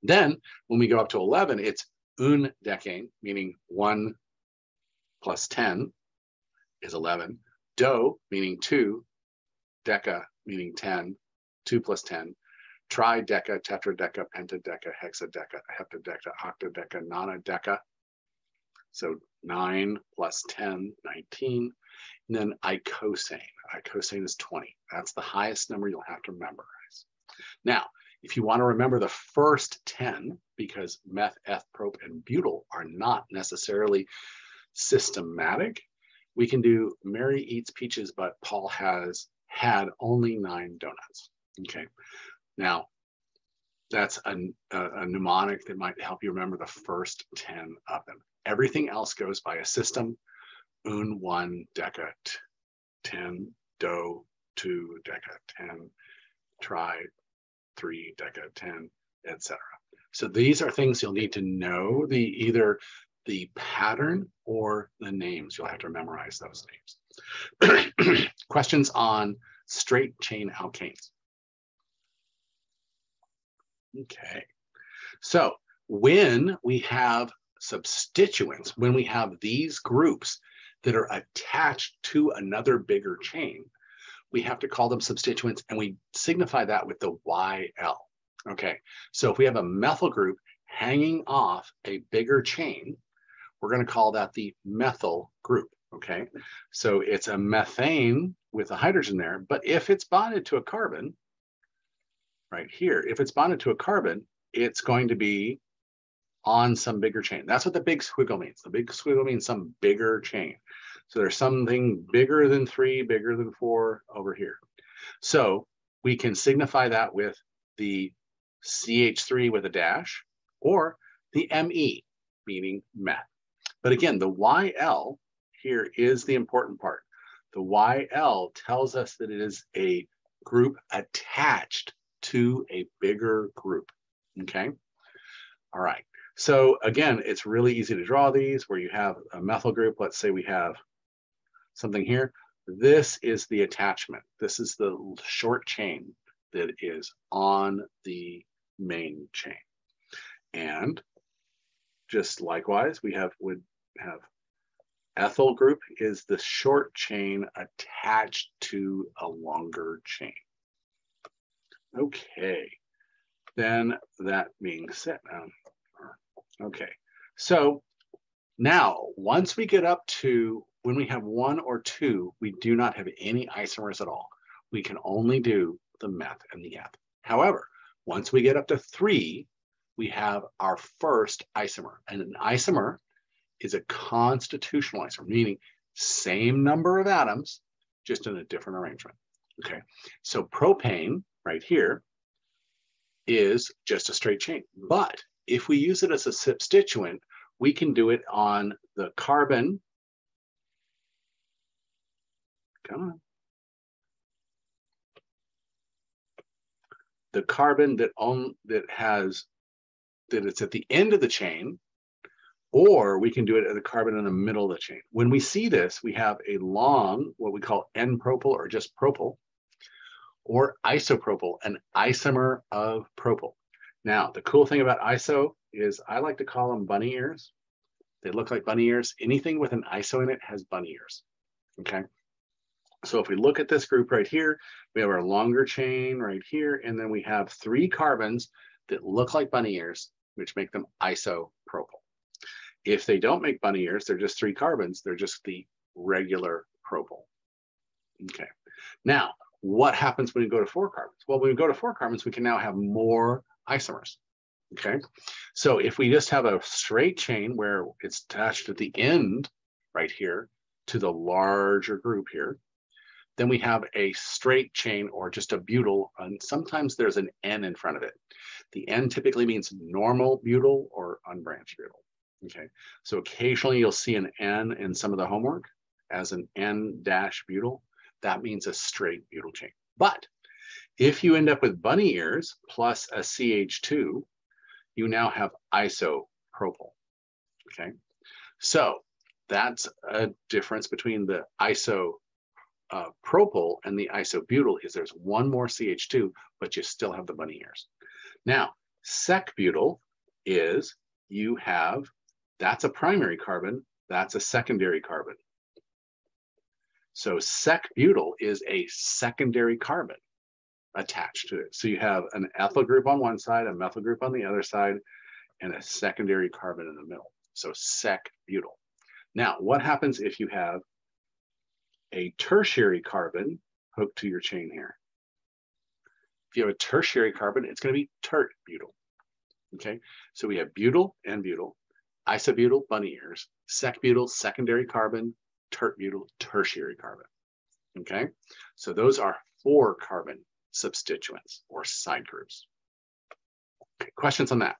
Then when we go up to 11, it's un decane, meaning 1 plus 10 is 11. Do, meaning 2. Deca, meaning 10. 2 plus 10. Trideca, tetradeca, pentadeca, hexadeca, heptadeca, octadeca, nonadeca. So 9 plus 10, 19. And then icosane. Icosane is 20. That's the highest number you'll have to memorize. Now, if you want to remember the first 10, because meth, eth, prop, and butyl are not necessarily systematic, we can do Mary eats peaches, but Paul has had only 9 donuts. Okay. Now, that's a mnemonic that might help you remember the first 10 of them. Everything else goes by a system. Un, 1, deca, 10, do, 2, deca, 10, tri, 3, deca, 10, etc. So these are things you'll need to know, either the pattern or the names. You'll have to memorize those names. Questions on straight chain alkanes. Okay, so when we have substituents, when we have these groups that are attached to another bigger chain, we have to call them substituents, and we signify that with the YL. Okay, so if we have a methyl group hanging off a bigger chain, we're going to call that the methyl group. Okay, so it's a methane with a hydrogen there, but if it's bonded to a carbon, right here, if it's bonded to a carbon, it's going to be on some bigger chain. That's what the big squiggle means. The big squiggle means some bigger chain. So there's something bigger than 3, bigger than 4 over here. So we can signify that with the CH3 with a dash, or the ME, meaning meth. But again, the YL here is the important part. The YL tells us that it is a group attached to a bigger group. Okay. All right. So again, it's really easy to draw these where you have a methyl group. Let's say we have something here. This is the attachment. This is the short chain that is on the main chain. And just likewise, would have ethyl group is the short chain attached to a longer chain. Okay, then that being said, okay, so now once we get up to when we have 1 or 2, we do not have any isomers at all. We can only do the meth and the eth. However, once we get up to 3, we have our first isomer, and an isomer is a constitutional isomer, meaning same number of atoms, just in a different arrangement. Okay, so propane right here is just a straight chain. But if we use it as a substituent, we can do it on the carbon. Come on. The carbon that it's at the end of the chain, or we can do it at the carbon in the middle of the chain. When we see this, we have a long, what we call N-propyl or just propyl, or isopropyl, an isomer of propyl. Now, the cool thing about iso is I like to call them bunny ears. They look like bunny ears. Anything with an iso in it has bunny ears, okay? So if we look at this group right here, we have our longer chain right here, and then we have 3 carbons that look like bunny ears, which make them isopropyl. If they don't make bunny ears, they're just 3 carbons. They're just the regular propyl. Okay. Now, what happens when we go to 4 carbons? Well, when we go to 4 carbons, we can now have more isomers. Okay. So if we just have a straight chain where it's attached at the end right here to the larger group here, then we have a straight chain or just a butyl, and sometimes there's an N in front of it. The N typically means normal butyl or unbranched butyl. Okay, so occasionally you'll see an N in some of the homework as an N-butyl. That means a straight butyl chain. But if you end up with bunny ears plus a CH2, you now have isopropyl. Okay, so that's a difference between the isopropyl and the isobutyl is there's one more CH2, but you still have the bunny ears. Now, sec-butyl is you have, that's a primary carbon, that's a secondary carbon. So sec-butyl is a secondary carbon attached to it. So you have an ethyl group on one side, a methyl group on the other side, and a secondary carbon in the middle. So sec-butyl. Now, what happens if you have a tertiary carbon hooked to your chain here? If you have a tertiary carbon, it's going to be tert-butyl. Okay, so we have butyl and butyl, isobutyl, bunny ears, sec-butyl, secondary carbon, tert-butyl, tertiary carbon. Okay, so those are 4 carbon substituents or side groups. Okay, questions on that?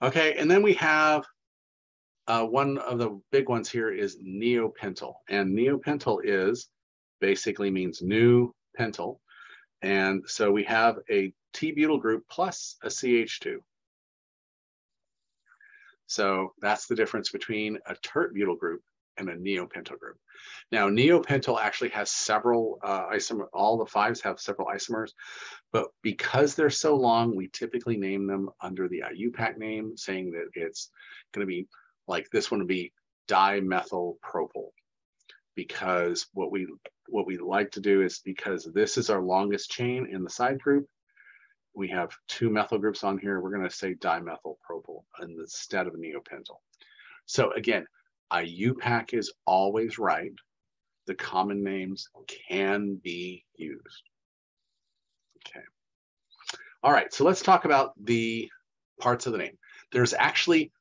Okay, and then we have one of the big ones here is Neopentyl, and Neopentyl is basically means new pentyl, and so we have a T-butyl group plus a CH2. So that's the difference between a tert-butyl group and a neopentyl group. Now, neopentyl actually has several isomers. All the 5s have several isomers, but because they're so long, we typically name them under the IUPAC name, saying that it's going to be like this one would be dimethylpropyl, because what we like to do is, because this is our longest chain in the side group, we have 2 methyl groups on here, we're going to say dimethylpropyl instead of neopentyl. So again, IUPAC is always right. The common names can be used. Okay. All right, so let's talk about the parts of the name. There's actually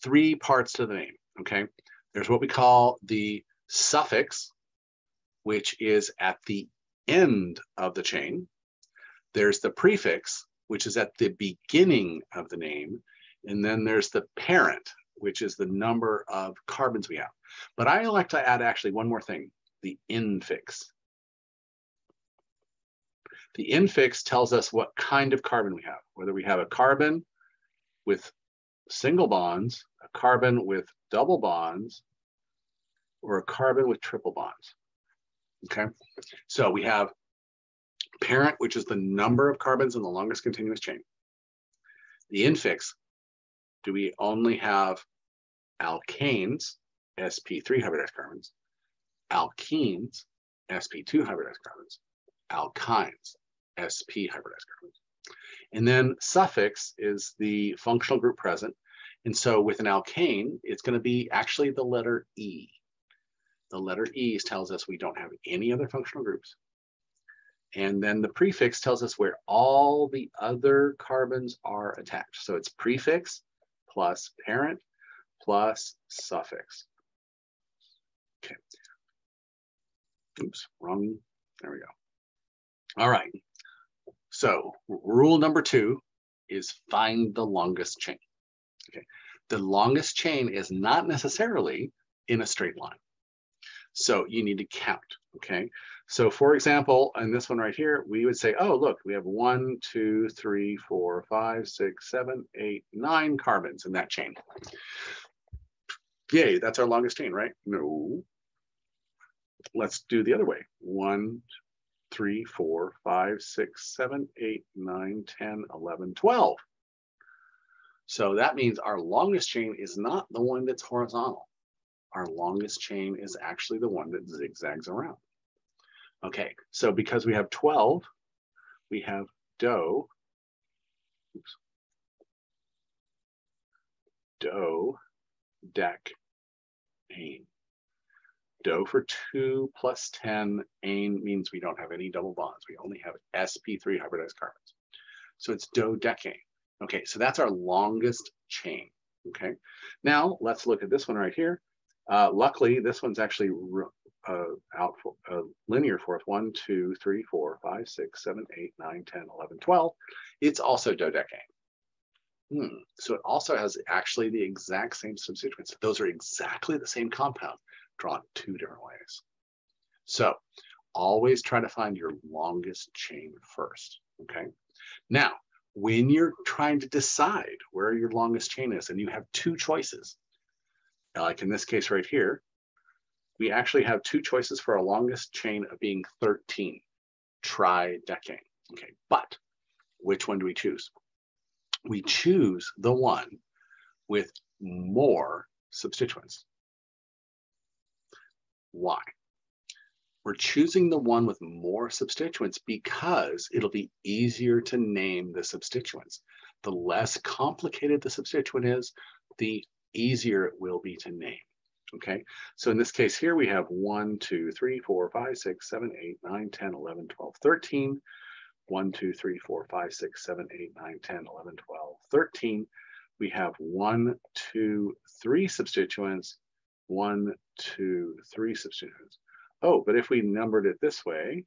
3 parts to the name, okay? There's what we call the suffix, which is at the end of the chain. There's the prefix, which is at the beginning of the name. And then there's the parent, which is the number of carbons we have. But I like to add actually one more thing, the infix. The infix tells us what kind of carbon we have, whether we have a carbon with single bonds, a carbon with double bonds, or a carbon with triple bonds. Okay, so we have parent, which is the number of carbons in the longest continuous chain. The infix, do we only have alkanes, sp3 hybridized carbons, alkenes, sp2 hybridized carbons, alkynes, sp hybridized carbons? And then suffix is the functional group present. And so with an alkane, it's going to be actually the letter E. The letter E tells us we don't have any other functional groups. And then the prefix tells us where all the other carbons are attached. So it's prefix plus parent plus suffix. Okay. Oops, wrong. There we go. All right. So rule number 2 is find the longest chain. Okay. The longest chain is not necessarily in a straight line. So you need to count, okay? So for example, in this one right here, we would say, oh, look, we have 1, 2, 3, 4, 5, 6, 7, 8, 9 carbons in that chain. Yay, that's our longest chain, right? No. Let's do the other way. 1, 3, 4, 5, 6, 7, 8, 9, 10, 11, 12. So that means our longest chain is not the one that's horizontal. Our longest chain is actually the one that zigzags around. Okay, so because we have 12, we have dodecane. Do for 2 plus 10, ane means we don't have any double bonds. We only have sp3 hybridized carbons. So it's dodecane. Okay, so that's our longest chain. Okay, now let's look at this one right here. Luckily, this one's actually linear for us. 1, 2, 3, 4, 5, 6, 7, 8, 9, 10, 11, 12. It's also dodecane. So it also has actually the exact same substituents. Those are exactly the same compound, drawn 2 different ways. So always try to find your longest chain first, okay? Now, when you're trying to decide where your longest chain is and you have 2 choices, like in this case right here, we actually have 2 choices for our longest chain of being 13, tridecane, okay? But which one do we choose? We choose the one with more substituents. Why? We're choosing the one with more substituents because it'll be easier to name the substituents. The less complicated the substituent is, the easier it will be to name. Okay, so in this case here we have 1, 2, 3, 4, 5, 6, 7, 8, 9, 10, 11, 12, 13. 1, 2, 3, 4, 5, 6, 7, 8, 9, 10, 11, 12, 13. We have 1, 2, 3 substituents, 1, 2, 3 substituents. Oh, but if we numbered it this way,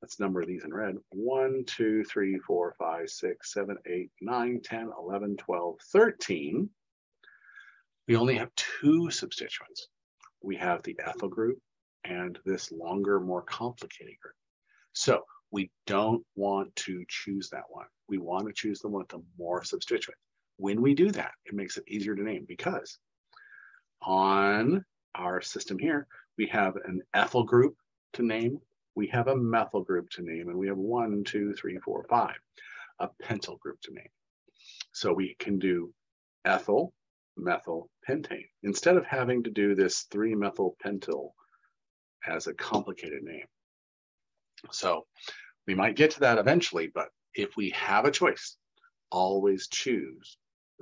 let's number these in red. 1, 2, 3, 4, 5, 6, 7, 8, 9, 10, 11, 12, 13. We only have 2 substituents. We have the ethyl group and this longer, more complicated group. So we don't want to choose that one. We want to choose the one with the more substituents. When we do that, it makes it easier to name because on our system here, we have an ethyl group to name, we have a methyl group to name, and we have 1, 2, 3, 4, 5, a pentyl group to name. So we can do ethyl, methyl, pentane, instead of having to do this 3-methyl pentyl as a complicated name. So we might get to that eventually, but if we have a choice, always choose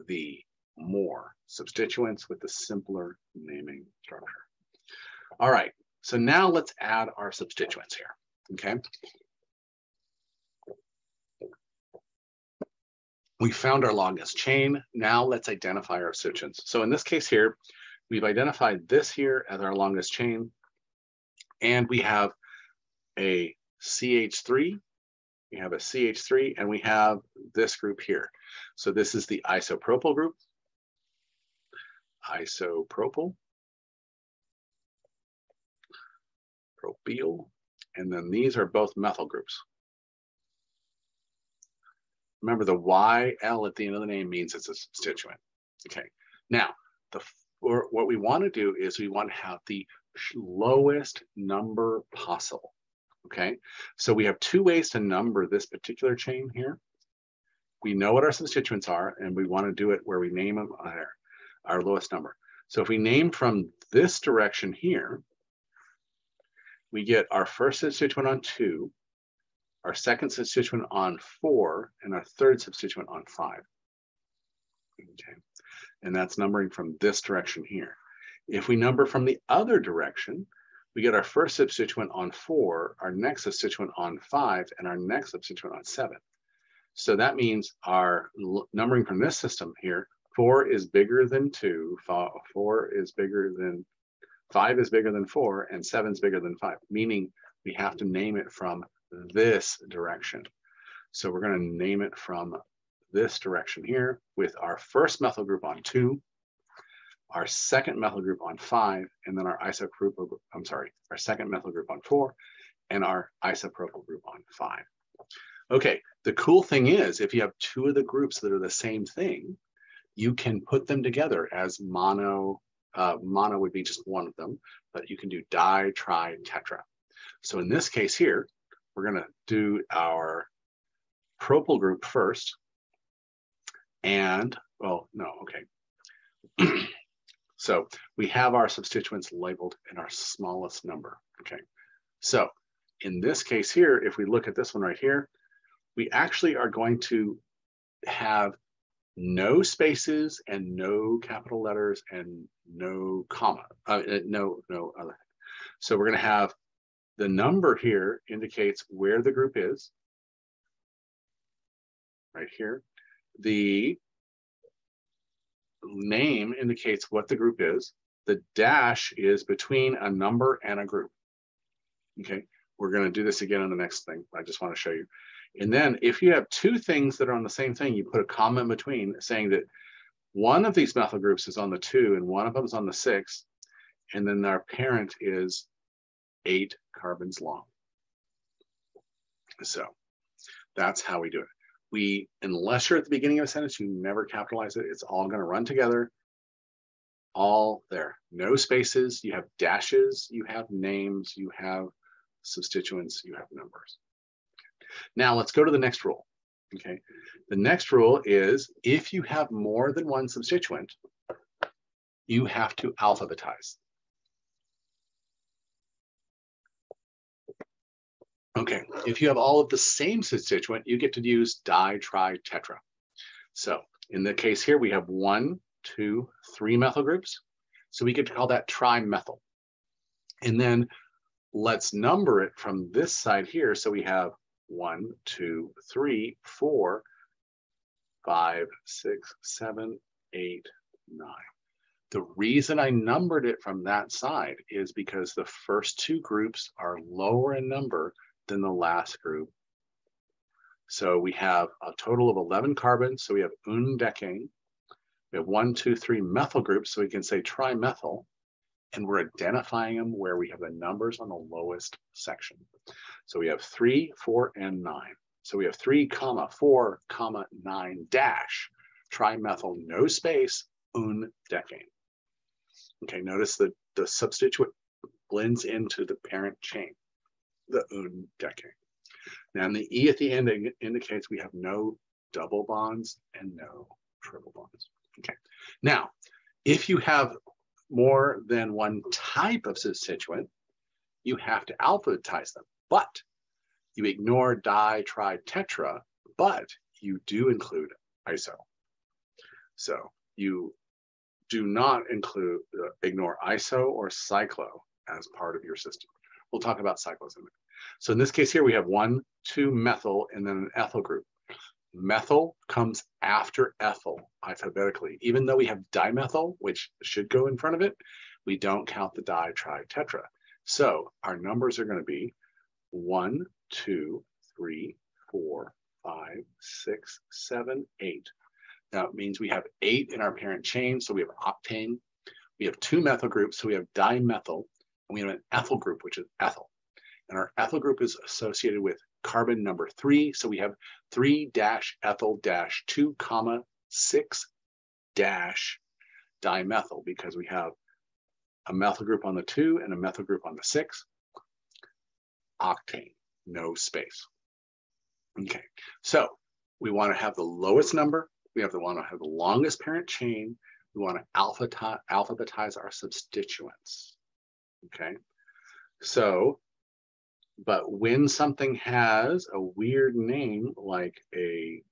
the more substituents with the simpler naming structure. All right, so now let's add our substituents here, okay? We found our longest chain. Now let's identify our substituents. So in this case here, we've identified this here as our longest chain, and we have a CH3, we have a CH3, and we have this group here. So this is the isopropyl group, isopropyl, propyl, and then these are both methyl groups. Remember, the YL at the end of the name means it's a substituent. Okay, now what we want to do is we want to have the lowest number possible. Okay, so we have 2 ways to number this particular chain here. We know what our substituents are, and we want to do it where we name them our lowest number. So if we name from this direction here, we get our first substituent on 2, our second substituent on 4, and our third substituent on 5. Okay, and that's numbering from this direction here. If we number from the other direction, we get our first substituent on 4, our next substituent on 5, and our next substituent on 7. So that means our numbering from this system here, 4 is bigger than 2, 4 is bigger than 5 is bigger than 4, and 7 is bigger than 5, meaning we have to name it from this direction. So we're going to name it from this direction here with our first methyl group on 2, our second methyl group on 5, and then our our second methyl group on 4, and our isopropyl group on 5. Okay, the cool thing is if you have 2 of the groups that are the same thing, you can put them together as mono. Mono would be just one of them, but you can do di, tri, tetra. So in this case here, we're going to do our propyl group first. And, well, no, okay. So we have our substituents labeled in our smallest number, okay? So in this case here, if we look at this one right here, we actually are going to have no spaces and no capital letters and no comma, no other. So we're going to have the number here indicates where the group is, right here. The name indicates what the group is. The dash is between a number and a group. Okay, we're going to do this again on the next thing. I just want to show you. And then if you have two things that are on the same thing, you put a comma in between saying that one of these methyl groups is on the 2 and one of them is on the 6. And then our parent is 8 carbons long. So that's how we do it. Unless you're at the beginning of a sentence, you never capitalize it. It's all going to run together. All there. No spaces. You have dashes. You have names. You have substituents. You have numbers. Now let's go to the next rule. Okay. The next rule is if you have more than one substituent, you have to alphabetize. Okay, if you have all of the same substituent, you get to use di, tri, tetra. So in the case here, we have 1, 2, 3 methyl groups. So we get to call that trimethyl. And then let's number it from this side here. So we have 1, 2, 3, 4, 5, 6, 7, 8, 9. The reason I numbered it from that side is because the first two groups are lower in number than the last group. So we have a total of 11 carbons. So we have undecane. We have 1, 2, 3 methyl groups. So we can say trimethyl. And we're identifying them where we have the numbers on the lowest section. So we have 3, 4, and 9. So we have 3, 4, 9 dash trimethyl, no space, undecane. Okay, notice that the substituent blends into the parent chain, the undecane. Now, in the E at the end indicates we have no double bonds and no triple bonds. Okay. Now, if you have more than one type of substituent, you have to alphabetize them, but you ignore di, tri, tetra, but you do include iso. So you do not ignore iso or cyclo as part of your system. We'll talk about cyclism. So in this case here, we have 1, 2 methyl and then an ethyl group. Methyl comes after ethyl alphabetically. Even though we have dimethyl, which should go in front of it, we don't count the di, tri, tetra. So our numbers are going to be 1, 2, 3, 4, 5, 6, 7, 8. That means we have 8 in our parent chain. So we have octane. We have 2 methyl groups. So we have dimethyl. And we have an ethyl group, which is ethyl. And our ethyl group is associated with carbon number 3. So we have 3-ethyl-2, 6 dimethyl because we have a methyl group on the 2 and a methyl group on the 6. Octane, no space. Okay, so we want to have the lowest number. We want to have the longest parent chain. We want to alphabetize our substituents. Okay, so, but when something has a weird name like a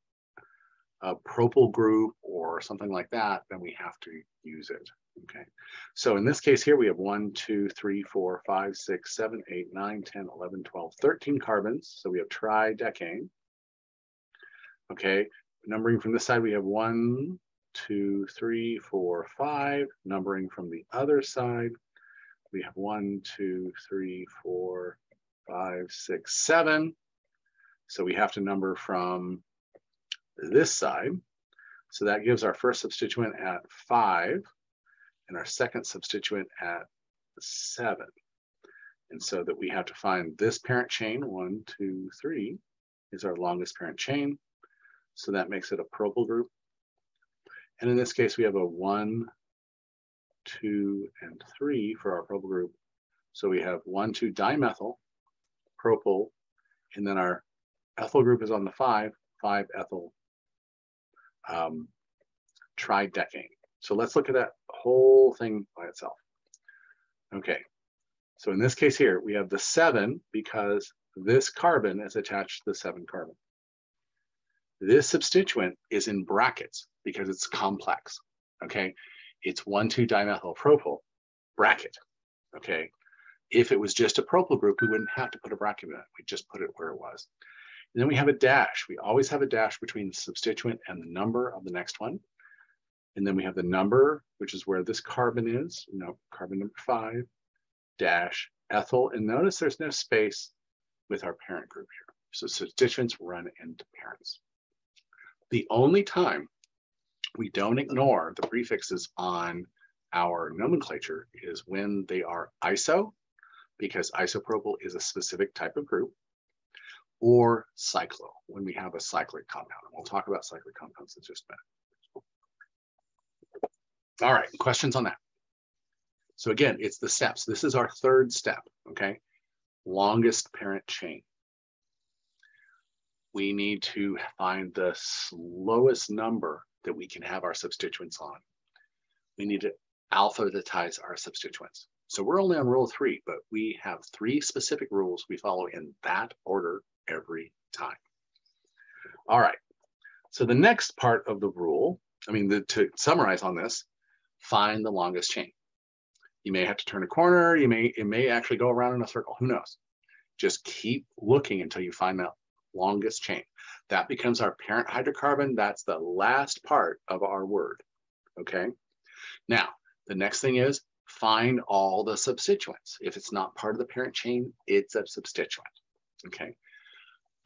propyl group or something like that, then we have to use it. Okay, so in this case here, we have 1, 2, 3, 4, 5, 6, 7, 8, 9, 10, 11, 12, 13 carbons. So we have tridecane. Okay, numbering from this side, we have 1, 2, 3, 4, 5. Numbering from the other side, we have 1, 2, 3, 4, 5, 6, 7. So we have to number from this side. So that gives our first substituent at 5 and our second substituent at 7. And so that we have to find this parent chain, 1, 2, 3, is our longest parent chain. So that makes it a propyl group. And in this case, we have a 1, 2, and 3 for our propyl group. So we have 1, 2 dimethyl, propyl, And then our ethyl group is on the 5-ethyl tridecane. So let's look at that whole thing by itself. Okay, so in this case here, we have the 7 because this carbon is attached to the 7 carbon. This substituent is in brackets because it's complex, okay? It's 1,2-dimethylpropyl, bracket, okay? If it was just a propyl group, we wouldn't have to put a bracket in it. We just put it where it was. And then we have a dash. We always have a dash between the substituent and the number of the next one. And then we have the number, which is where this carbon is, carbon number 5, dash, ethyl. And notice there's no space with our parent group here. So substituents run into parents. The only time we don't ignore the prefixes on our nomenclature is when they are iso, because isopropyl is a specific type of group, or cyclo, when we have a cyclic compound. And we'll talk about cyclic compounds in just a minute. All right, questions on that? So again, it's the steps. This is our third step, okay? Longest parent chain. We need to find the slowest number that we can have our substituents on. We need to alphabetize our substituents. So we're only on rule 3, but we have 3 specific rules we follow in that order every time. All right, so the next part of the rule, to summarize on this, find the longest chain. You may have to turn a corner, it may actually go around in a circle, who knows? Just keep looking until you find that longest chain. That becomes our parent hydrocarbon. That's the last part of our word, okay? Now, the next thing is find all the substituents. If it's not part of the parent chain, it's a substituent, okay?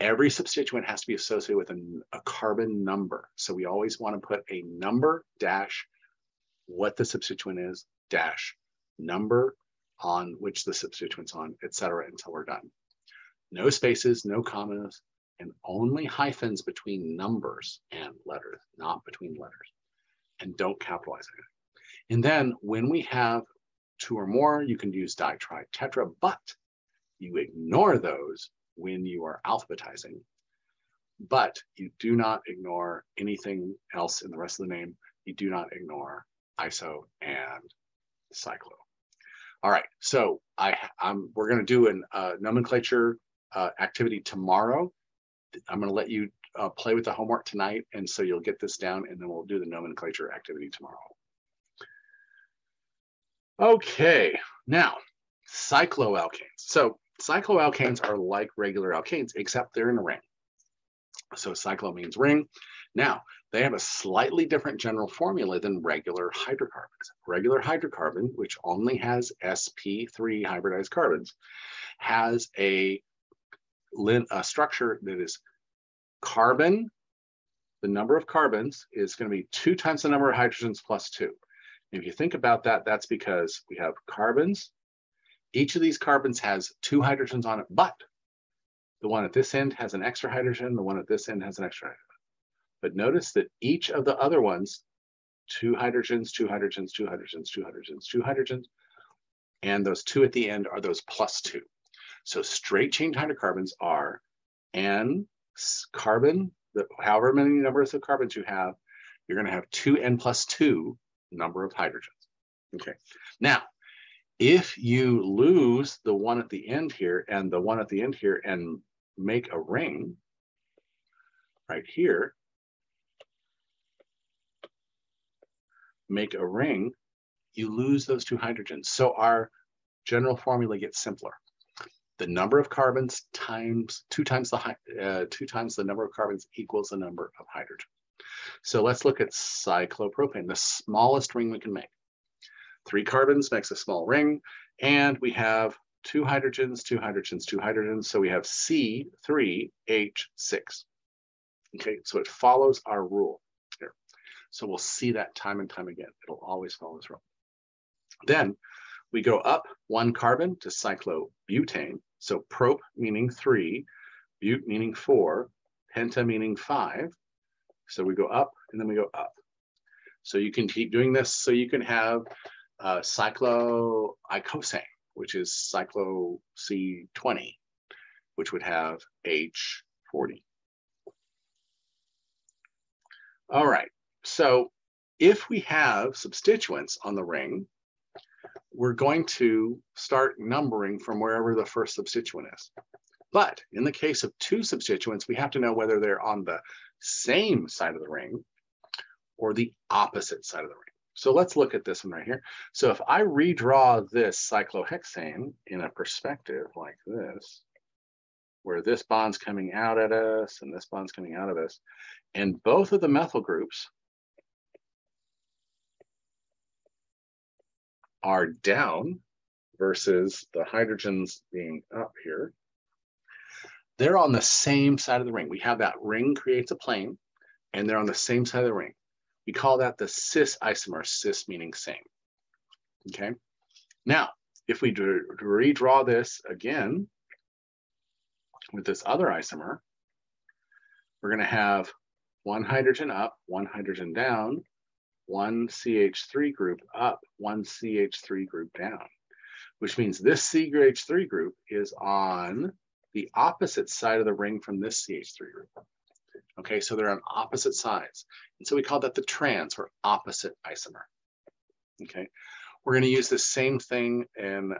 Every substituent has to be associated with a carbon number. So we always want to put a number dash what the substituent is dash number on which the substituent's on, etc. until we're done. No spaces, no commas, and only hyphens between numbers and letters, not between letters. And don't capitalize it. And then when we have 2 or more, you can use di, tri, tetra, but you ignore those when you are alphabetizing. But you do not ignore anything else in the rest of the name. You do not ignore iso and cyclo. All right, so we're going to do a nomenclature activity tomorrow. I'm going to let you play with the homework tonight, and so you'll get this down, and then we'll do the nomenclature activity tomorrow. Okay, now cycloalkanes. So cycloalkanes are like regular alkanes, except they're in a ring. So cyclo means ring. Now, they have a slightly different general formula than regular hydrocarbons. Regular hydrocarbon, which only has sp3 hybridized carbons, has a structure that is carbon. The number of carbons is going to be 2 times the number of hydrogens plus 2. If you think about that, that's because we have carbons. Each of these carbons has 2 hydrogens on it, but the one at this end has an extra hydrogen, the one at this end has an extra hydrogen. But notice that each of the other ones, 2 hydrogens, 2 hydrogens, 2 hydrogens, 2 hydrogens, 2 hydrogens, and those 2 at the end are those plus 2. So straight chain hydrocarbons are N carbon, however many numbers of carbons you have, you're going to have 2N plus 2 number of hydrogens. Okay. Now, if you lose the one at the end here and the one at the end here and make a ring right here, make a ring, you lose those 2 hydrogens. So our general formula gets simpler. The number of carbons times 2 times the number of carbons equals the number of hydrogens. So let's look at cyclopropane, the smallest ring we can make. 3 carbons makes a small ring, and we have 2 hydrogens, 2 hydrogens, 2 hydrogens. So we have C3H6. Okay, so it follows our rule here. So we'll see that time and time again. It'll always follow this rule. Then we go up 1 carbon to cyclobutane. So prop meaning 3, but meaning 4, penta meaning 5. So we go up and then we go up. So you can keep doing this. So you can have cycloicosane, which is cyclo C20, which would have H40. All right, so if we have substituents on the ring, we're going to start numbering from wherever the first substituent is. But in the case of two substituents, we have to know whether they're on the same side of the ring or the opposite side of the ring. So let's look at this one right here. So if I redraw this cyclohexane in a perspective like this, where this bond's coming out at us and this bond's coming out of us, and both of the methyl groups are down versus the hydrogens being up here, they're on the same side of the ring. We have that ring creates a plane, and they're on the same side of the ring. We call that the cis isomer, cis meaning same. Okay. Now, if we redraw this again with this other isomer, we're going to have one hydrogen up, one hydrogen down, one CH3 group up, one CH3 group down, which means this CH3 group is on the opposite side of the ring from this CH3 group. Okay, so they're on opposite sides. And so we call that the trans or opposite isomer. Okay, we're going to use the same thing, and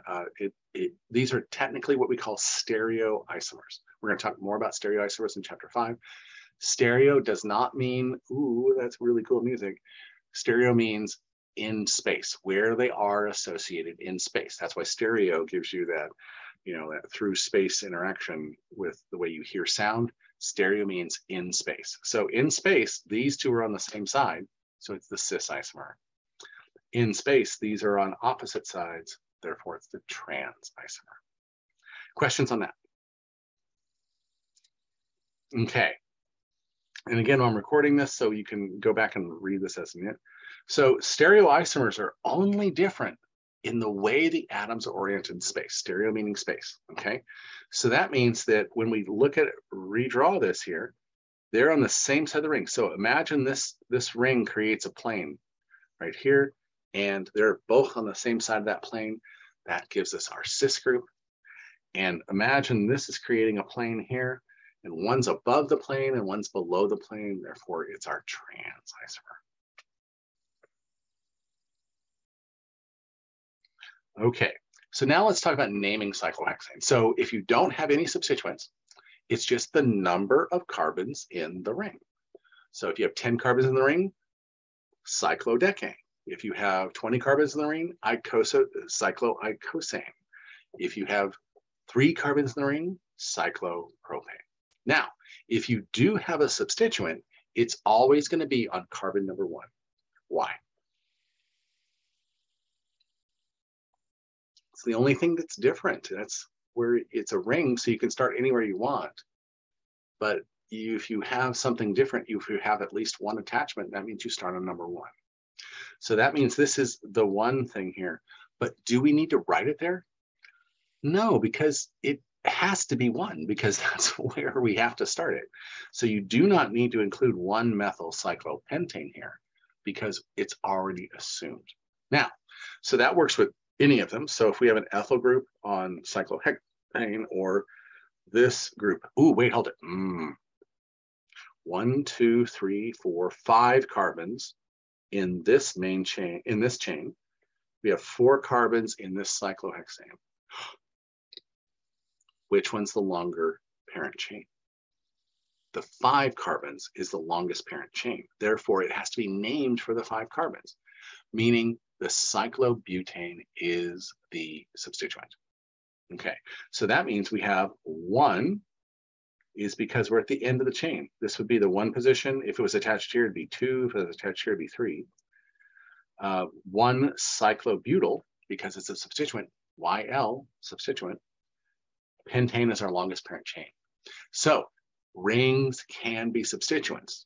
these are technically what we call stereoisomers. We're going to talk more about stereoisomers in chapter 5. Stereo does not mean, ooh, that's really cool music. Stereo means in space, where they are associated in space. That's why stereo gives you that, you know, that through space interaction with the way you hear sound. Stereo means in space. So in space, these two are on the same side, so it's the cis isomer. In space, these are on opposite sides, therefore it's the trans isomer. Questions on that? Okay. And again, I'm recording this so you can go back and read this as needed. So stereoisomers are only different in the way the atoms are oriented in space, stereo meaning space, okay? So that means that when we look at it, redraw this here, they're on the same side of the ring. So imagine this ring creates a plane right here, and they're both on the same side of that plane. That gives us our cis group. And imagine this is creating a plane here, and one's above the plane and one's below the plane, therefore it's our trans isomer. Okay, so now let's talk about naming cyclohexane. So if you don't have any substituents, it's just the number of carbons in the ring. So if you have 10 carbons in the ring, cyclodecane. If you have 20 carbons in the ring, cycloicosane. If you have 3 carbons in the ring, cyclopropane. Now, if you do have a substituent, it's always going to be on carbon number 1. Why? It's the only thing that's different. That's where it's a ring, so you can start anywhere you want. But if you have something different, if you have at least one attachment, that means you start on number 1. So that means this is the one thing here. But do we need to write it there? No, because it has to be 1, because that's where we have to start it. So you do not need to include 1-methyl cyclopentane here, because it's already assumed. Now, so that works with any of them. So if we have an ethyl group on cyclohexane or this group, ooh, wait, hold it. 1, 2, 3, 4, 5 carbons in this main chain, in this chain. We have 4 carbons in this cyclohexane. Which one's the longer parent chain? The 5 carbons is the longest parent chain. Therefore, it has to be named for the 5 carbons, meaning the cyclobutane is the substituent. Okay, so that means we have 1 is because we're at the end of the chain. This would be the 1 position. If it was attached here, it'd be 2. If it was attached here, it'd be 3. 1 cyclobutyl, because it's a substituent, YL, substituent. Pentane is our longest parent chain. So rings can be substituents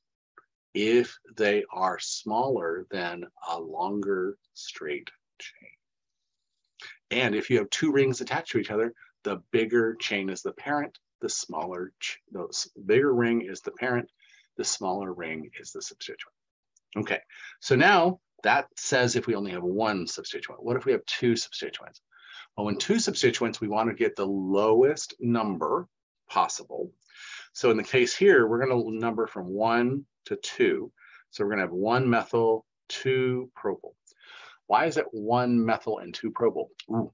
if they are smaller than a longer straight chain. And if you have 2 rings attached to each other, the bigger chain is the parent, the smaller, the bigger ring is the parent, the smaller ring is the substituent. Okay, so now that says if we only have 1 substituent. What if we have 2 substituents? Well, in 2 substituents, we want to get the lowest number possible. So in the case here, we're going to number from 1 to 2. So we're going to have 1 methyl, 2 propyl. Why is it 1 methyl and 2 propyl? Ooh.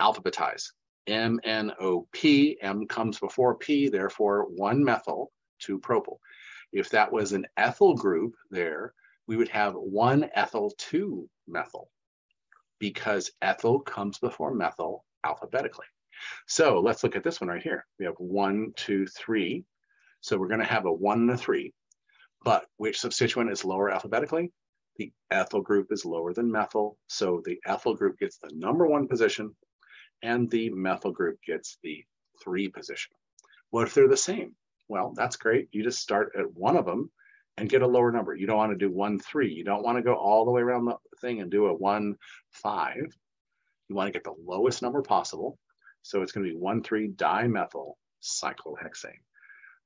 Alphabetize. MNOP, M comes before P, therefore 1 methyl, 2 propyl. If that was an ethyl group there, we would have 1 ethyl, 2 methyl, because ethyl comes before methyl alphabetically. So let's look at this one right here. We have 1, 2, 3. So we're going to have a 1 and a 3. But which substituent is lower alphabetically? The ethyl group is lower than methyl. So the ethyl group gets the number 1 position, and the methyl group gets the 3 position. What if they're the same? Well, that's great. You just start at one of them and get a lower number. You don't want to do 1, 3. You don't want to go all the way around the thing and do a 1, 5. You want to get the lowest number possible. So it's going to be 1, 3 dimethyl cyclohexane.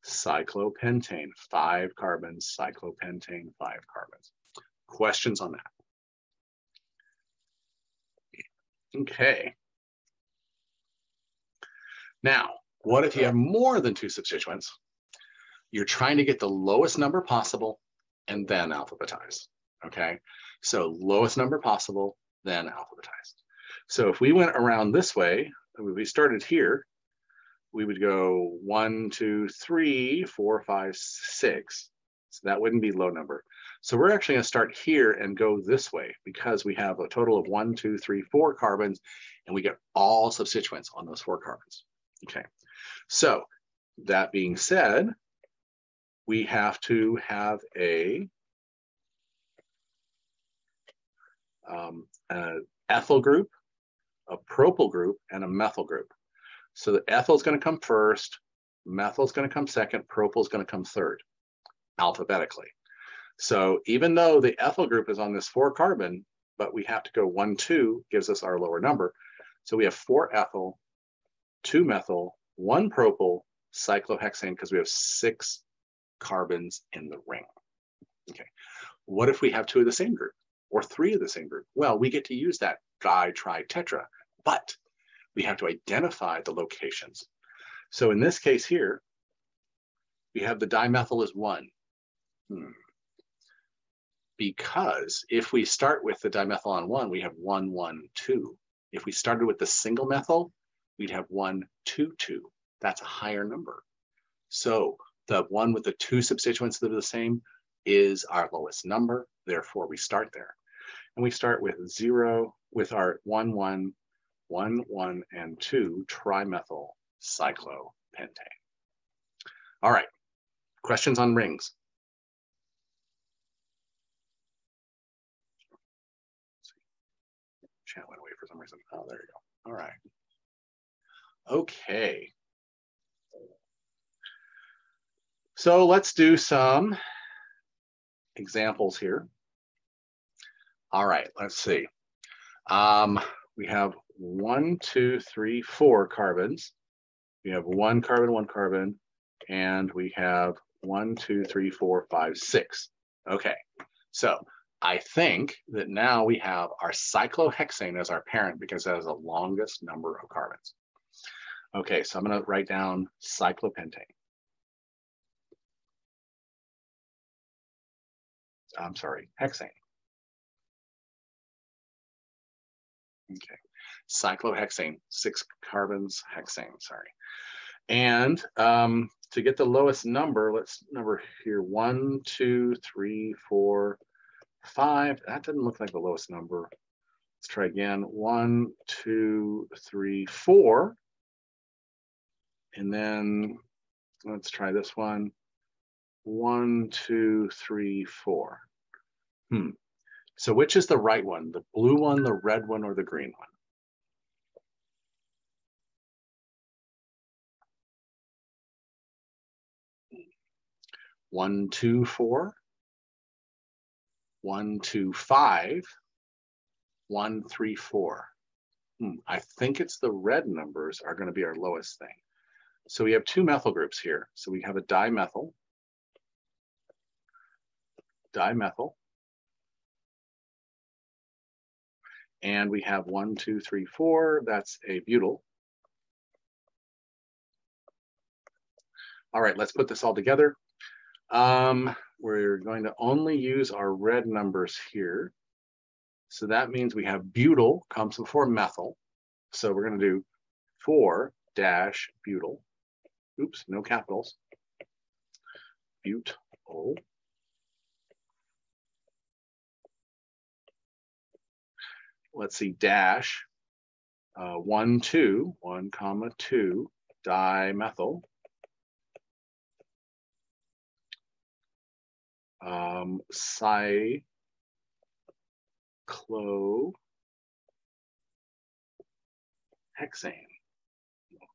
Cyclopentane, 5 carbons, cyclopentane, 5 carbons. Questions on that? Okay. Now, what if you have more than 2 substituents? You're trying to get the lowest number possible and then alphabetize, okay? So lowest number possible, then alphabetize. So if we went around this way, we started here, we would go 1, 2, 3, 4, 5, 6. So that wouldn't be low number. So we're actually going to start here and go this way because we have a total of 1, 2, 3, 4 carbons, and we get all substituents on those 4 carbons. Okay. So that being said, we have to have an ethyl group, a propyl group, and a methyl group. So the ethyl is going to come first, methyl is going to come second, propyl is going to come third, alphabetically. So even though the ethyl group is on this 4 carbon, but we have to go 1, 2 gives us our lower number. So we have 4 ethyl, 2 methyl, 1 propyl, cyclohexane, because we have 6 carbons in the ring. Okay. What if we have 2 of the same group or 3 of the same group? Well, we get to use that di, tri, tetra, but we have to identify the locations. So in this case here, we have the dimethyl as 1. Because if we start with the dimethyl on 1, we have 1, 1, 2. If we started with the single methyl, we'd have 1, 2, 2. That's a higher number. So the one with the 2 substituents that are the same is our lowest number. Therefore, we start there. And we start with 0 with our 1, 1, 1, 1, and 2 trimethyl cyclopentane. All right, questions on rings? Chat went away for some reason. Oh, there you go. All right. Okay. So let's do some examples here. All right, let's see. We have 1, 2, 3, 4 carbons. We have 1 carbon, 1 carbon, and we have 1, 2, 3, 4, 5, 6. Okay, so I think that now we have our cyclohexane as our parent because it has the longest number of carbons. Okay, so I'm going to write down cyclopentane. I'm sorry, hexane. Okay, cyclohexane, 6 carbons, hexane, sorry. And to get the lowest number, let's number here 1, 2, 3, 4, 5. That doesn't look like the lowest number. Let's try again. 1, 2, 3, 4. And then let's try this one. 1, 2, 3, 4. So which is the right one? The blue one, the red one, or the green one? One, 2, 4. 1, 2, 5. 1, 3, 4. I think it's the red numbers are going to be our lowest thing. So we have 2 methyl groups here. So we have a dimethyl, and we have 1, 2, 3, 4. That's a butyl. All right, let's put this all together. We're going to only use our red numbers here. So that means we have butyl comes before methyl. So we're going to do 4-butyl. Oops, no capitals. Butyl. Let's see, dash 1, 2, 1, 2 dimethyl. Cyclohexane.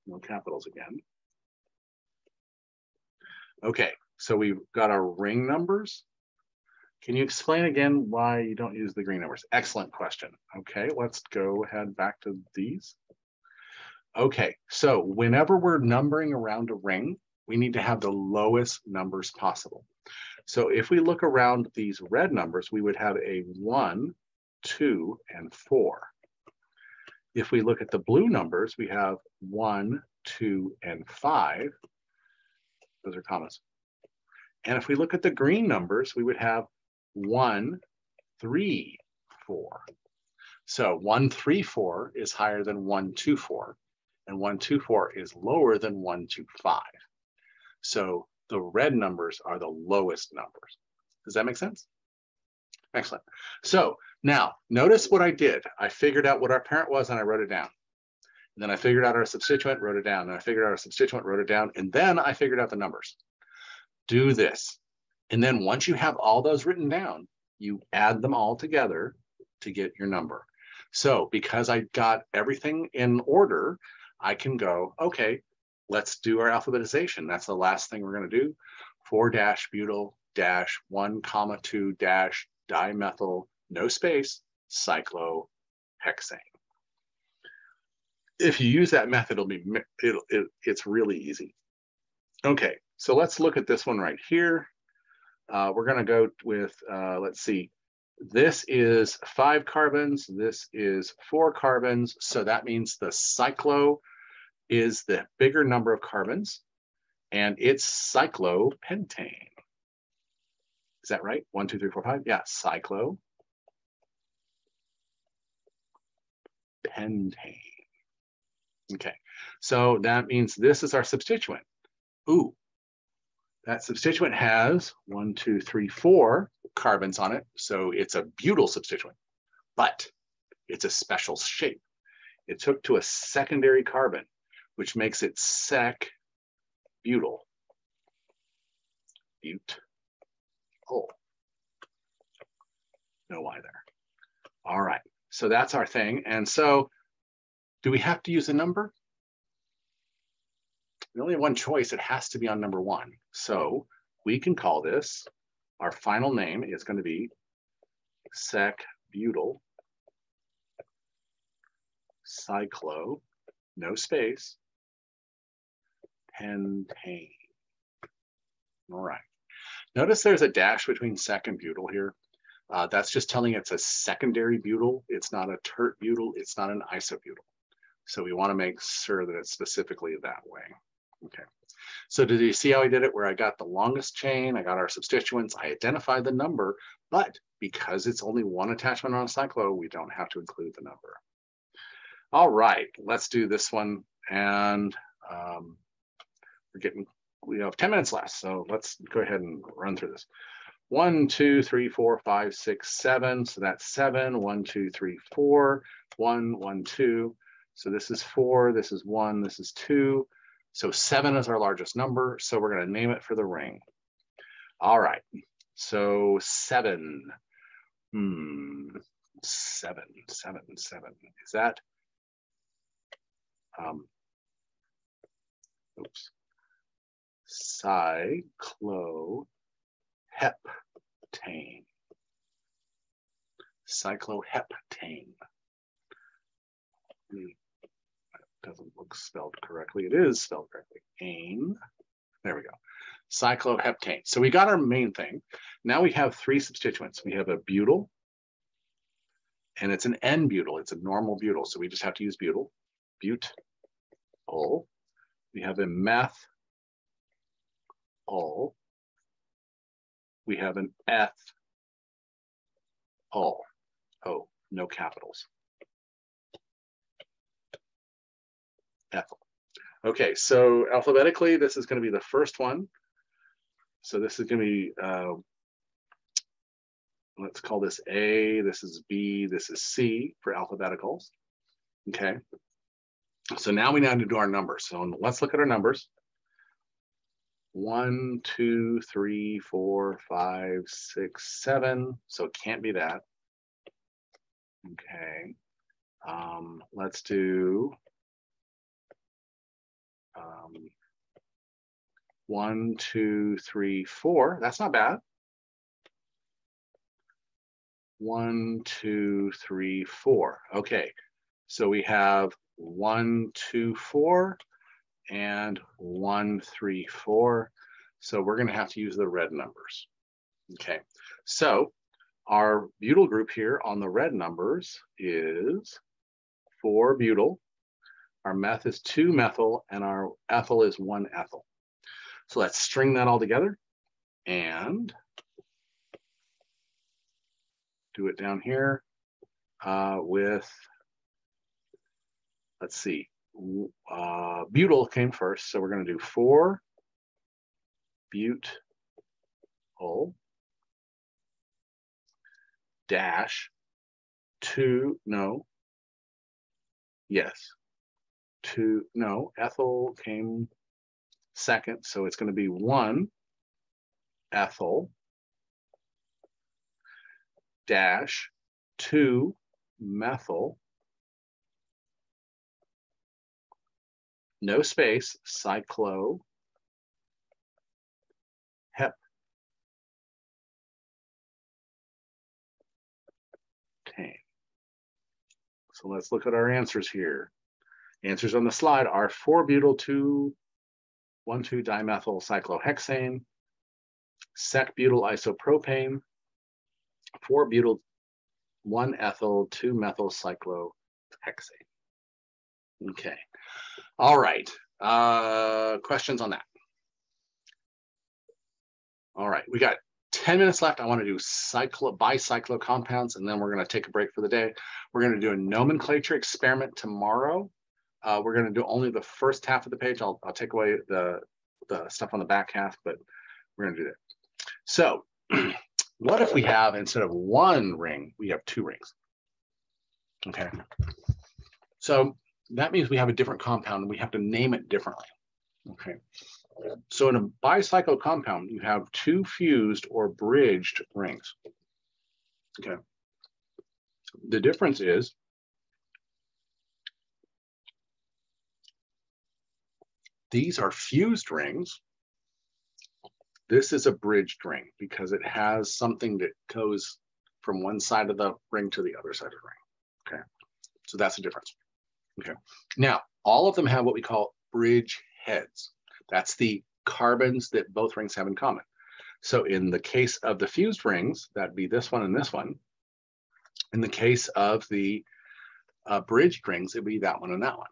No capitals again. Okay, so we've got our ring numbers. Can you explain again why you don't use the green numbers? Excellent question. Okay, let's go ahead back to these. Okay, so whenever we're numbering around a ring, we need to have the lowest numbers possible. So if we look around these red numbers, we would have a 1, 2, and 4. If we look at the blue numbers, we have 1, 2, and 5. Those are commas. And if we look at the green numbers, we would have 1, 3, 4. So 1, 3, 4 is higher than 1, 2, 4, and 1, 2, 4 is lower than 1, 2, 5. So the red numbers are the lowest numbers. Does that make sense? Excellent. So now notice what I did. I figured out what our parent was and I wrote it down. And then I figured out our substituent, wrote it down. And I figured out our substituent, wrote it down. And then I figured out the numbers. Do this. And then once you have all those written down, you add them all together to get your number. So because I got everything in order, I can go, okay, let's do our alphabetization. That's the last thing we're going to do. 4-butyl-1,2- dimethyl, no space, cyclohexane. If you use that method, it's really easy. Okay, so let's look at this one right here. We're going to go with, let's see, this is 5 carbons, this is 4 carbons, so that means the cyclo is the bigger number of carbons, and it's cyclopentane. Is that right? 1, 2, 3, 4, 5? Yeah, cyclopentane. Okay, so that means this is our substituent. Ooh, that substituent has 1, 2, 3, 4 carbons on it, so it's a butyl substituent, but it's a special shape. It took to a secondary carbon, which makes it sec-butyl. Butyl. No Y there. All right, so that's our thing. And so do we have to use a number? We only have one choice. It has to be on number 1. So we can call this, our final name is going to be sec-butyl cyclo, no space, pentane. All right. Notice there's a dash between sec and butyl here. That's just telling it's a secondary butyl. It's not a tert butyl. It's not an isobutyl. So we want to make sure that it's specifically that way. Okay. So did you see how I did it where I got the longest chain, I got our substituents, I identified the number, but because it's only one attachment on a cyclo, we don't have to include the number. All right, let's do this one. And we have 10 minutes left. So let's go ahead and run through this. 1, 2, 3, 4, 5, 6, 7. So that's 7. 1, 2, 3, 4. 1, 1, 2. So this is 4. This is 1. This is 2. So 7 is our largest number. So we're going to name it for the ring. All right. So 7. 7. Is that? Oops. Cycloheptane. Cycloheptane. Doesn't look spelled correctly. It is spelled correctly. Ane. There we go. Cycloheptane. So we got our main thing. Now we have 3 substituents. We have a butyl, and it's an N-butyl. It's a normal butyl. So we just have to use butyl. Butyl. We have a methyl. ol. We have an eth ol. Oh, no capitals. Ethyl. Okay, so alphabetically, this is going to be the first one. So this is going to be, let's call this A, this is B, this is C for alphabeticals. Okay, so now we need to do our numbers. So let's look at our numbers. 1, 2, 3, 4, 5, 6, 7. So it can't be that. Okay, let's do 1, 2, 3, 4. That's not bad. 1, 2, 3, 4. Okay, so we have 1, 2, 4 and 1, 3, 4. So we're going to have to use the red numbers. Okay, so our butyl group here on the red numbers is 4 butyl. Our meth is 2 methyl, and our ethyl is 1 ethyl. So let's string that all together and do it down here with, let's see, butyl came first. So we're going to do 4 butyl dash 2, no, yes, 2, no, ethyl came second, so it's going to be 1 ethyl dash 2 methyl, no space, cycloheptane. So let's look at our answers here. Answers on the slide are 4-butyl 2,1,2-dimethyl cyclohexane, sec-butyl isopropane, 4-butyl 1-ethyl 2-methyl cyclohexane. Okay. All right. Questions on that? All right. We got 10 minutes left. I want to do bicyclo compounds, and then we're going to take a break for the day. We're going to do a nomenclature experiment tomorrow. We're going to do only the first half of the page. I'll take away the stuff on the back half, but we're going to do that. So what if we have, instead of 1 ring, we have 2 rings? Okay. So that means we have a different compound and we have to name it differently. Okay. So in a bicyclo compound, you have 2 fused or bridged rings. Okay. The difference is these are fused rings. This is a bridged ring because it has something that goes from one side of the ring to the other side of the ring. Okay. So that's the difference. Okay. Now, all of them have what we call bridge heads. That's the carbons that both rings have in common. So in the case of the fused rings, that'd be this one and this one. In the case of the bridged rings, it'd be that one and that one,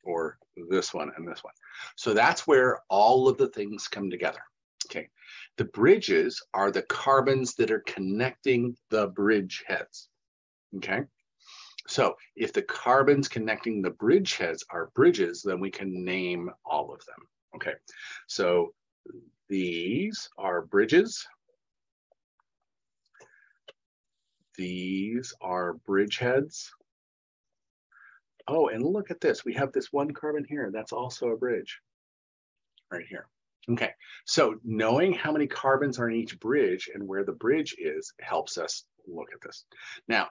or this one and this one. So that's where all of the things come together. Okay. The bridges are the carbons that are connecting the bridge heads. Okay. So if the carbons connecting the bridge heads are bridges, then we can name all of them. Okay, so these are bridges. These are bridge heads. Oh, and look at this. We have this one carbon here. That's also a bridge right here. Okay, so knowing how many carbons are in each bridge and where the bridge is helps us look at this. Now,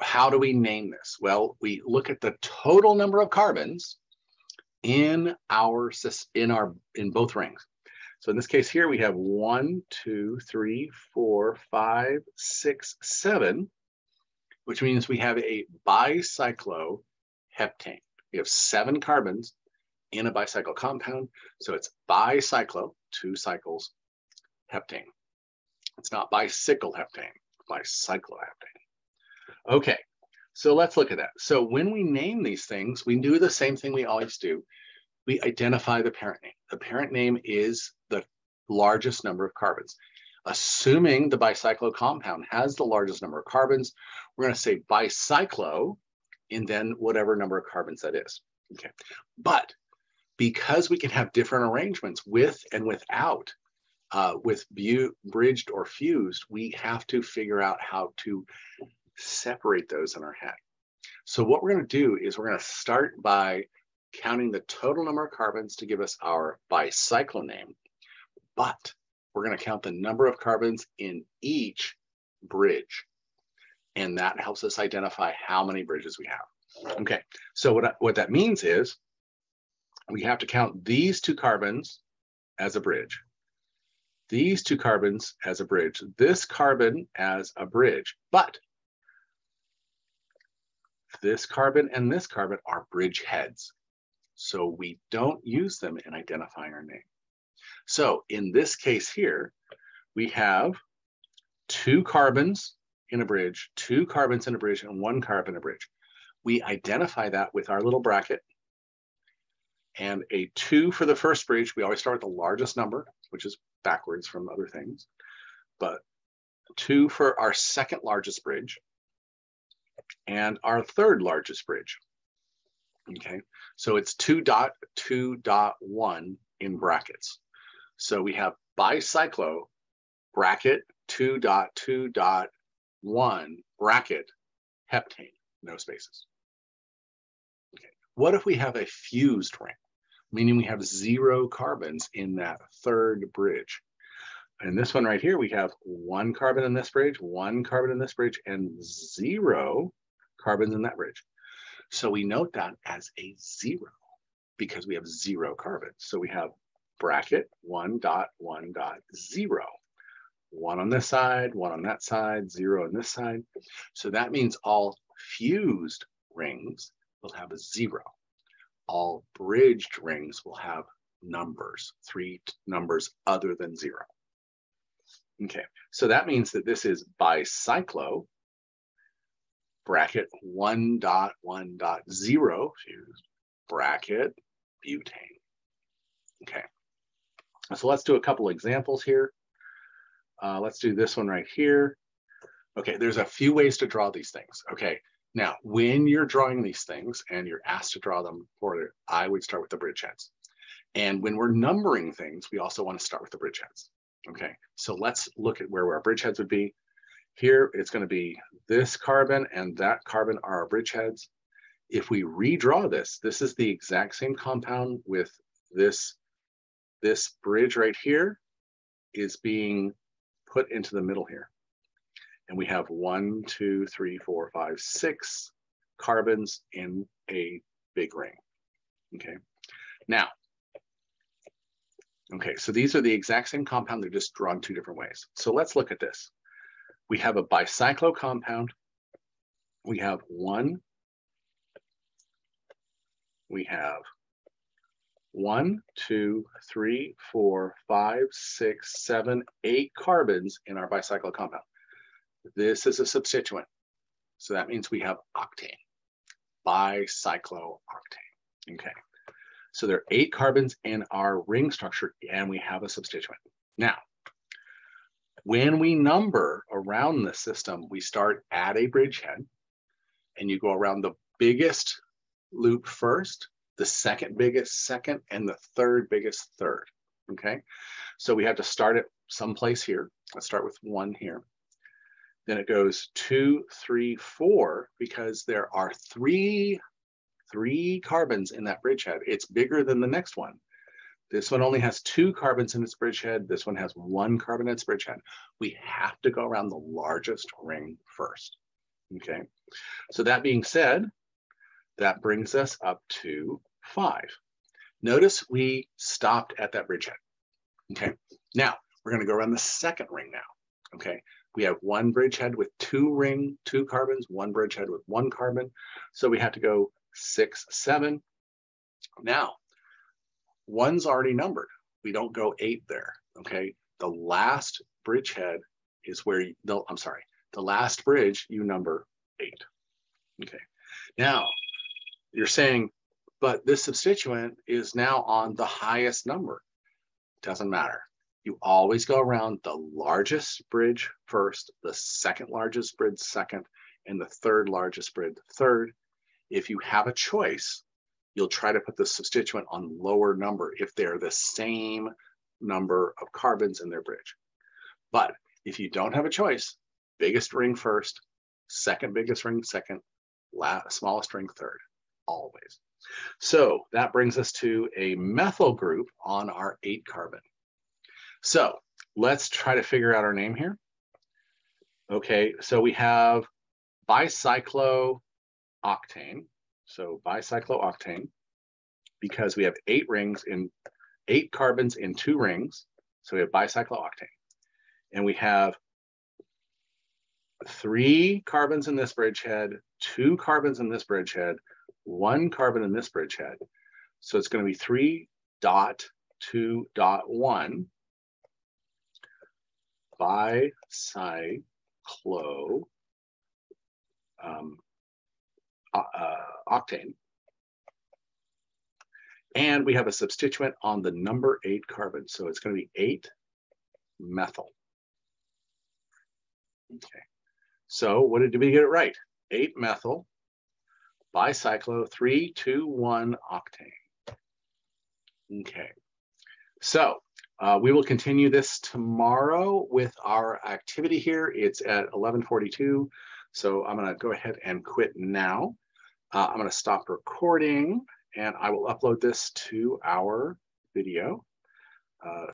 how do we name this? Well, we look at the total number of carbons in both rings. So in this case here, we have 1, 2, 3, 4, 5, 6, 7, which means we have a bicycloheptane. We have 7 carbons in a bicyclo compound. So it's bicyclo, 2 cycles, heptane. It's not bicycloheptane, bicycloheptane. Okay, so let's look at that. So when we name these things, we do the same thing we always do. we identify the parent name. The parent name is the largest number of carbons. Assuming the bicyclo compound has the largest number of carbons, we're going to say bicyclo and then whatever number of carbons that is. Okay, but because we can have different arrangements with and without, with bridged or fused, we have to figure out how to separate those in our head. So what we're going to do is we're going to start by counting the total number of carbons to give us our bicyclo name, but we're going to count the number of carbons in each bridge, and that helps us identify how many bridges we have. Okay, so what that means is we have to count these two carbons as a bridge, these two carbons as a bridge, this carbon as a bridge, but this carbon and this carbon are bridge heads. So we don't use them in identifying our name. So in this case here, we have two carbons in a bridge, two carbons in a bridge, and one carbon in a bridge. We identify that with our little bracket. And a 2 for the first bridge, we always start with the largest number, which is backwards from other things. But 2 for our second largest bridge and our third largest bridge. Okay, so it's 2.2.1 in brackets. So we have bicyclo bracket 2.2.1 bracket heptane, no spaces. Okay, what if we have a fused ring, meaning we have 0 carbons in that third bridge? And this one right here, we have 1 carbon in this bridge, 1 carbon in this bridge, and 0 carbons in that bridge. So we note that as a 0 because we have 0 carbons. So we have bracket 1.1.0. 1 on this side, 1 on that side, 0 on this side. So that means all fused rings will have a 0. All bridged rings will have numbers, 3 numbers other than 0. Okay, so that means that this is bicyclo bracket 1.1.0 fused bracket butane. Okay, so let's do a couple examples here. Let's do this one right here. Okay, there's a few ways to draw these things. Okay, now when you're drawing these things and you're asked to draw them for, I would start with the bridgeheads. And when we're numbering things, we also want to start with the bridgeheads. Okay, so let's look at where our bridgeheads would be. Here, it's going to be this carbon and that carbon are our bridgeheads. If we redraw this, this is the exact same compound with this bridge right here is being put into the middle here. And we have 1, 2, 3, 4, 5, 6 carbons in a big ring. Okay, now, okay, so these are the exact same compound, they're just drawn 2 different ways. So let's look at this. We have a bicyclo compound. We have 1, 2, 3, 4, 5, 6, 7, 8 carbons in our bicyclo compound. This is a substituent. So that means we have octane, bicyclooctane. Okay. So there are 8 carbons in our ring structure and we have a substituent. Now, when we number around the system, we start at a bridgehead and you go around the biggest loop first, the second biggest second, and the third biggest third. Okay, so we have to start at someplace here. Let's start with 1 here. Then it goes 2, 3, 4, because there are three carbons in that bridgehead. It's bigger than the next one. This one only has 2 carbons in its bridgehead. This one has 1 carbon in its bridgehead. We have to go around the largest ring first. Okay, so that being said, that brings us up to 5. Notice we stopped at that bridgehead. Okay, now we're going to go around the second ring now. Okay, we have 1 bridgehead with 2 carbons, 1 bridgehead with 1 carbon. So we have to go 6, 7. Now, 1's already numbered. We don't go 8 there. Okay, the last bridgehead is where the last bridge you number 8. Okay, now you're saying, but this substituent is now on the highest number. Doesn't matter. You always go around the largest bridge first, the second largest bridge second, and the third largest bridge third. If you have a choice, you'll try to put the substituent on lower number if they're the same number of carbons in their bridge. But if you don't have a choice, biggest ring first, second biggest ring second, smallest ring third, always. So that brings us to a methyl group on our 8 carbon. So let's try to figure out our name here. Okay, so we have bicyclooctane. So bicyclooctane, because we have 8 rings in 8 carbons in 2 rings. So we have bicyclooctane. And we have 3 carbons in this bridgehead, 2 carbons in this bridgehead, 1 carbon in this bridgehead. So it's going to be 3.2.1 bicyclo octane. And we have a substituent on the number 8 carbon. So it's going to be 8-methyl. Okay. So what did we get it right? 8-methyl bicyclo 3,2,1-octane. Okay. So we will continue this tomorrow with our activity here. It's at 11:42. So I'm going to go ahead and quit now. I'm going to stop recording and I will upload this to our video.